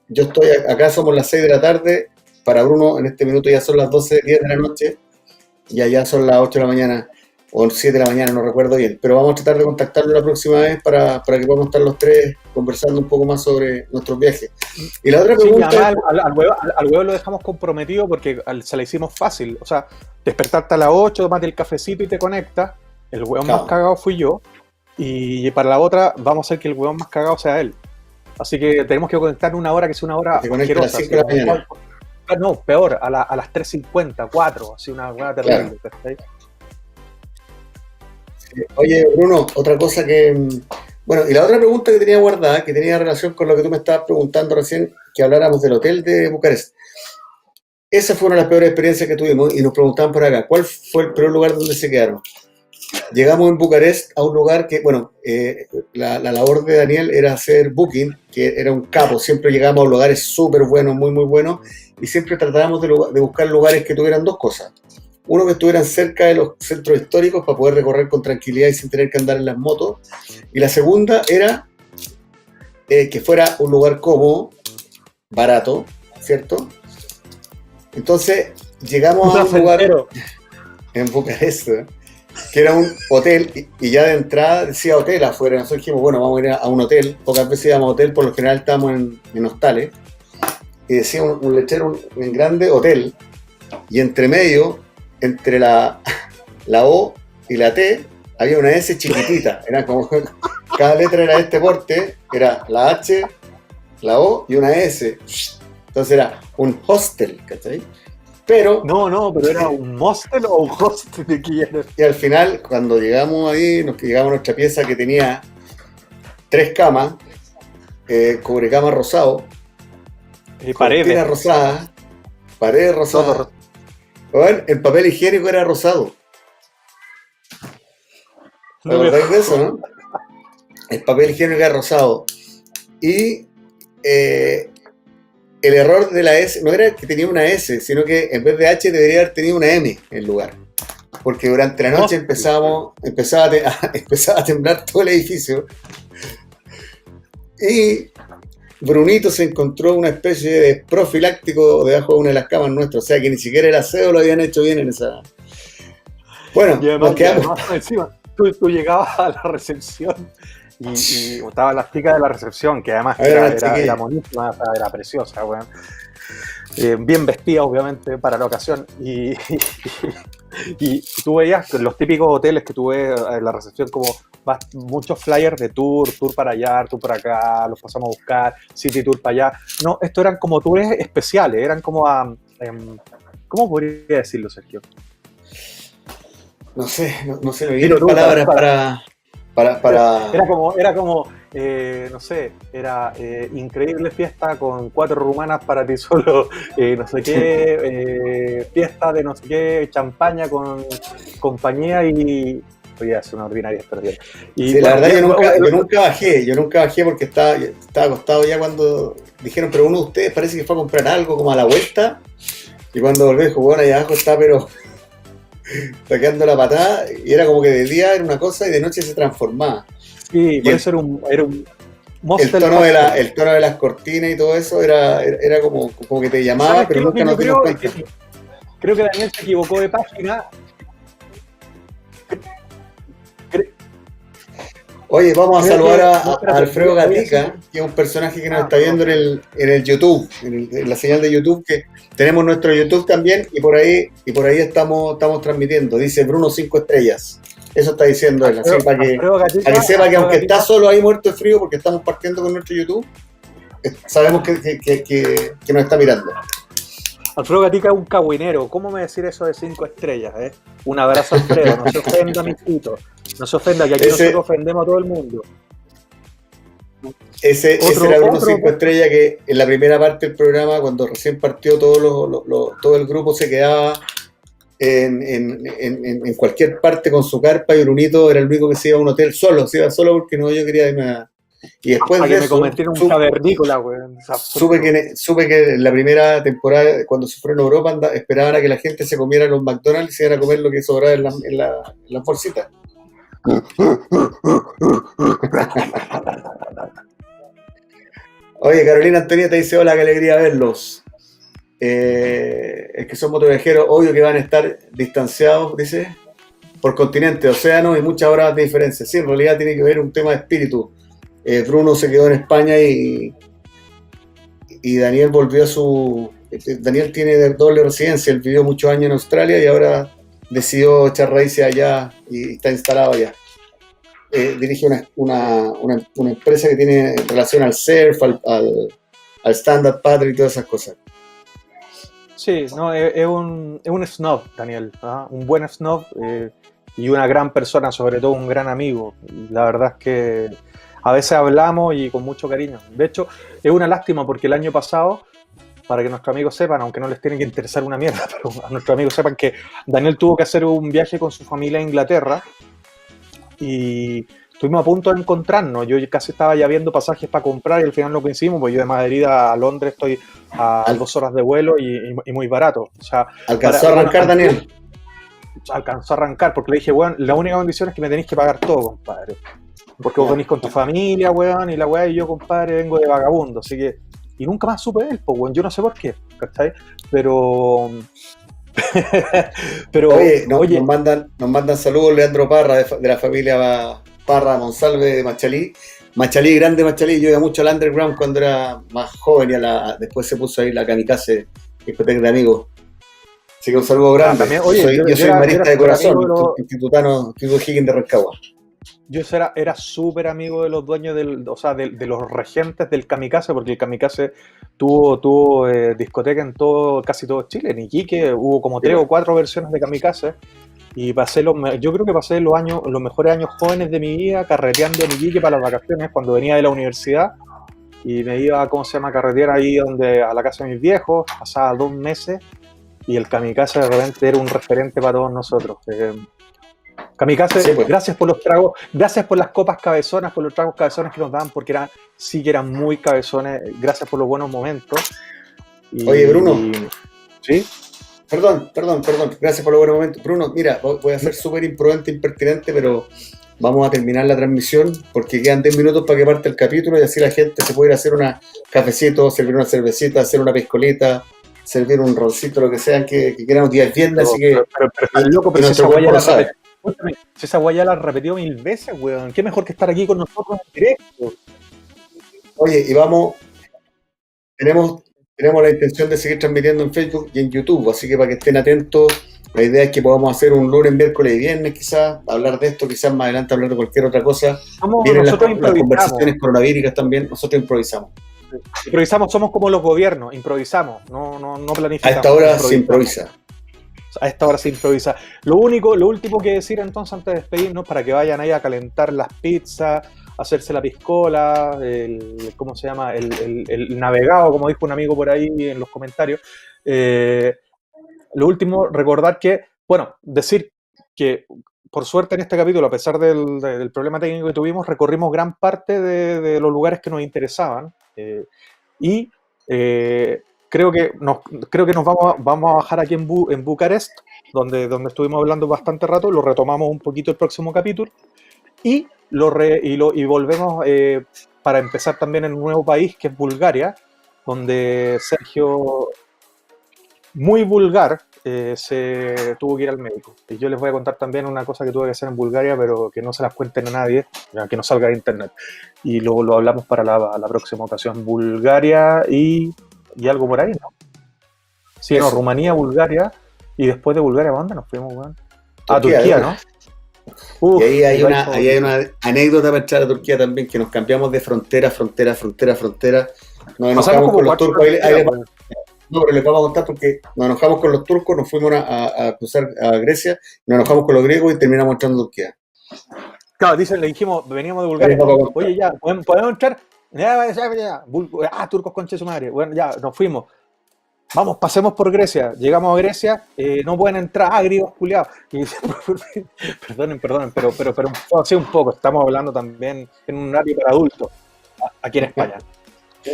yo estoy acá, somos las 6 de la tarde, para Bruno en este minuto ya son las 12, 10 de la noche, y allá son las 8 de la mañana, o 7 de la mañana, no recuerdo bien. Pero vamos a tratar de contactarlo la próxima vez para que podamos estar los tres conversando un poco más sobre nuestros viajes. Y la otra pregunta... Sí, al huevo lo dejamos comprometido porque se la hicimos fácil. O sea, despertarte a las 8, tomate el cafecito y te conectas. El hueón más cagado fui yo. Y para la otra, vamos a hacer que el hueón más cagado sea él. Así que tenemos que conectar una hora que sea una hora asquerosa. A las 5 de la mañana. No, peor, a las 3:50, 4, así una hueá terrible. Claro. Oye, Bruno, otra cosa que... Bueno, y la otra pregunta que tenía guardada, que tenía relación con lo que tú me estabas preguntando recién, que habláramos del hotel de Bucarest. Esa fue una de las peores experiencias que tuvimos y nos preguntaban por acá, ¿cuál fue el peor lugar donde se quedaron? Llegamos en Bucarest a un lugar que, bueno, la labor de Daniel era hacer booking, que era un capo, siempre llegamos a lugares súper buenos, muy, muy buenos, y siempre tratábamos de buscar lugares que tuvieran dos cosas. Uno, que estuvieran cerca de los centros históricos para poder recorrer con tranquilidad y sin tener que andar en las motos. Y la segunda era que fuera un lugar cómodo, barato, ¿cierto? Entonces llegamos a un lugar en Bucarest, que era un hotel, y ya de entrada decía hotel afuera. Nosotros dijimos, bueno, vamos a ir a un hotel. Pocas veces íbamos a hotel, por lo general estábamos en hostales. Y decía un lechero en grande, hotel, y entre medio, entre la O y la T, había una S chiquitita. Era como, cada letra era de este porte, era la H, la O y una S. Entonces era un hostel, ¿cachai? Pero... pero era un hostel o un hostel de quién. Y al final, cuando llegamos ahí, llegamos a nuestra pieza que tenía 3 camas, cubrecama rosado, cortina rosada, paredes rosadas. Bueno, el papel higiénico era rosado. ¿Te acordáis de eso, no? El papel higiénico era rosado. Y el error de la S no era que tenía una S, sino que en vez de H debería haber tenido una M en el lugar. Porque durante la noche empezaba a temblar todo el edificio. Y Brunito se encontró una especie de profiláctico debajo de una de las camas nuestras. O sea que ni siquiera el aseo lo habían hecho bien en esa... Bueno, y además, nos quedamos... encima, tú llegabas a la recepción y estaban las chicas de la recepción, que además era monísima, era preciosa, weón. Bien vestida, obviamente, para la ocasión. Y tú veías los típicos hoteles que tú ves en la recepción, como muchos flyers de tour para allá, tour para acá, los pasamos a buscar, city tour para allá. No, esto eran como tours especiales, eran como ¿cómo podría decirlo, Sergio? No sé, no sé, me vienen palabras para... Era como no sé, era increíble fiesta con 4 rumanas para ti solo, no sé qué, fiesta de no sé qué, champaña con compañía y... Oye, es una ordinaria experiencia. Sí, la verdad yo nunca bajé porque estaba acostado ya cuando dijeron, pero uno de ustedes parece que fue a comprar algo como a la vuelta, y cuando volví dijo, bueno, allá abajo está pero sacando la patada, y era como que de día era una cosa y de noche se transformaba. Sí, por eso era un el tono de las cortinas y todo eso era como que te llamaba, pero nunca nos dimos cuenta. Creo que Daniel se equivocó de página. Oye, vamos a saludar a Alfredo Gatica, que es un personaje que nos está viendo en el YouTube, en la señal de YouTube, que tenemos nuestro YouTube también, y por ahí estamos transmitiendo. Dice Bruno 5 estrellas. Eso está diciendo él, así para que sepa que aunque está solo ahí muerto de frío, porque estamos partiendo con nuestro YouTube, sabemos que nos está mirando. Alfredo Gatica es un cagüinero. ¿Cómo me decir eso de 5 estrellas? Un abrazo, Alfredo. No se ofenda, mijito. No se ofenda, que aquí nosotros ofendemos a todo el mundo. Ese era Bruno 5 estrellas, que en la primera parte del programa, cuando recién partió todo el grupo, se quedaba en cualquier parte con su carpa, y Brunito era el único que se iba a un hotel solo. Se iba solo porque no, yo quería irme Y después Para de que me eso, convirtiera en un cavernícola, weón. O sea, supe que en la primera temporada, cuando se fueron a Europa, esperaban a que la gente se comiera los McDonald's y se iban a comer lo que sobraba en la bolsita. Oye, Carolina Antonieta dice: hola, qué alegría verlos. Es que son motoviajeros, obvio que van a estar distanciados, dice, por continente, océano y muchas horas de diferencia. Sí, en realidad tiene que ver un tema de espíritu. Bruno se quedó en España y Daniel volvió a su... Daniel tiene doble residencia, él vivió muchos años en Australia y ahora decidió echar raíces allá y está instalado allá. Dirige una empresa que tiene relación al surf, al stand-up paddle y todas esas cosas. Sí, no, es un snob, Daniel, ¿ah? Un buen snob y una gran persona, sobre todo un gran amigo. La verdad es que a veces hablamos y con mucho cariño. De hecho, es una lástima porque el año pasado, para que nuestros amigos sepan, aunque no les tiene que interesar una mierda, pero a nuestros amigos sepan que Daniel tuvo que hacer un viaje con su familia a Inglaterra y estuvimos a punto de encontrarnos. Yo casi estaba ya viendo pasajes para comprar y al final no coincidimos, porque yo de Madrid a Londres estoy a 2 horas de vuelo y muy barato. O sea, ¿alcanzó a arrancar, Daniel? Alcanzó a arrancar porque le dije, weón, la única condición es que me tenéis que pagar todo, compadre. Porque vos venís con tu familia, weón, y la weá, y yo, compadre, vengo de vagabundo. Así que, y nunca más supe de él, pues, weón, yo no sé por qué, ¿cachai? Pero... Oye, nos mandan saludos Leandro Parra de la familia Parra Monsalve de Machalí. Machalí, grande Machalí, yo iba mucho al underground cuando era más joven y después se puso ahí la Kamikaze, discoteca de amigos. Así que un saludo grande. También, oye, yo soy marista de corazón, instituto Higgins de Rancagua. Yo era súper amigo de los dueños de los regentes del Kamikaze, porque el Kamikaze tuvo discoteca en casi todo Chile. En Iquique hubo como 3 o 4 versiones de Kamikaze. Y yo creo que pasé los mejores años jóvenes de mi vida carreteando en Iquique para las vacaciones, cuando venía de la universidad. Y me iba, a carretear ahí a la casa de mis viejos, pasaba 2 meses. Y el Kamikaze de repente era un referente para todos nosotros. Kamikaze, sí, pues. Gracias por los tragos, gracias por las copas cabezonas, por los tragos cabezones que nos daban, porque sí que eran muy cabezones. Gracias por los buenos momentos. Oye, Bruno. ¿Sí? Perdón, gracias por los buenos momentos. Bruno, mira, voy a ser súper imprudente, impertinente, pero vamos a terminar la transmisión porque quedan 10 minutos para que parte el capítulo y así la gente se puede ir a hacer un cafecito, servir una cervecita, hacer una piscolita, servir un roncito, lo que sea que quieran un día de viernes, así que... Pero estás loco, pero si esa guaya la repetió 1000 veces, weón. Qué mejor que estar aquí con nosotros en directo. Oye, y tenemos la intención de seguir transmitiendo en Facebook y en YouTube, así que para que estén atentos, la idea es que podamos hacer un lunes, miércoles y viernes quizás, hablar de esto, quizás más adelante hablar de cualquier otra cosa. Vienen las conversaciones coronavíricas también, nosotros improvisamos. Improvisamos, somos como los gobiernos, improvisamos, no planificamos. A esta hora se improvisa. A esta hora se improvisa. Lo último que decir entonces antes de despedirnos, para que vayan ahí a calentar las pizzas, hacerse la piscola, ¿cómo se llama? El navegado, como dijo un amigo por ahí en los comentarios. Lo último, recordar que, decir que por suerte en este capítulo, a pesar del problema técnico que tuvimos, recorrimos gran parte de los lugares que nos interesaban creo que nos vamos a bajar aquí en Bucarest, donde estuvimos hablando bastante rato, lo retomamos un poquito el próximo capítulo y volvemos para empezar también en un nuevo país que es Bulgaria, donde Sergio, muy vulgar, se tuvo que ir al médico. Y yo les voy a contar también una cosa que tuve que hacer en Bulgaria, pero que no se las cuenten a nadie, que no salga de internet. Y luego lo hablamos para la próxima ocasión. Bulgaria y algo por ahí, ¿no? Sí, no, Rumanía, Bulgaria, y después de Bulgaria, ¿a dónde nos fuimos, weón? A Turquía, ¿no? Y ahí hay una anécdota para entrar a Turquía también, que nos cambiamos de frontera a frontera. Nos enojamos con los turcos. No, pero les vamos a contar porque nos enojamos con los turcos, nos fuimos a cruzar a Grecia, nos enojamos con los griegos y terminamos entrando a Turquía. Claro, le dijimos, veníamos de Bulgaria. Oye, ya, ¿podemos entrar? Ya. Turcos, concha de su madre. Bueno, ya, nos fuimos. Vamos, pasemos por Grecia. Llegamos a Grecia, no pueden entrar, griegos culiados. Perdonen, pero así un poco. Estamos hablando también en un área para adultos. aquí en España.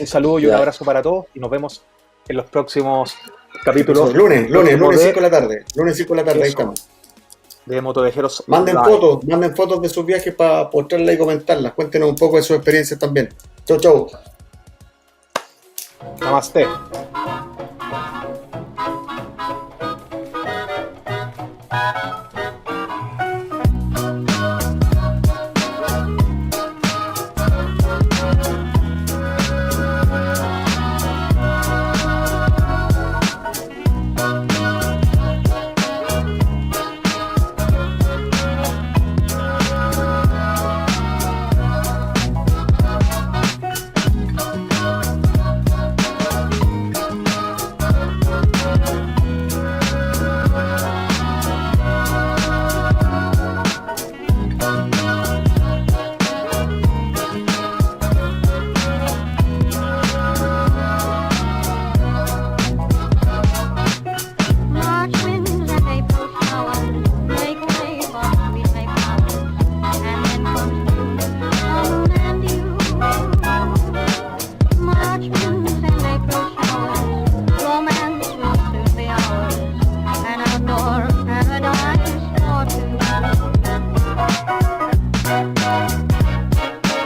Un saludo y un Ya. abrazo para todos y nos vemos en los próximos capítulos Lunes de- 5 de la tarde. Lunes 5 de la tarde, ahí Eso. estamos. de Motoviajeros Manden Live. fotos de sus viajes para mostrarlas y comentarlas. Cuéntenos un poco de sus experiencias también. Chau, chau. Namaste.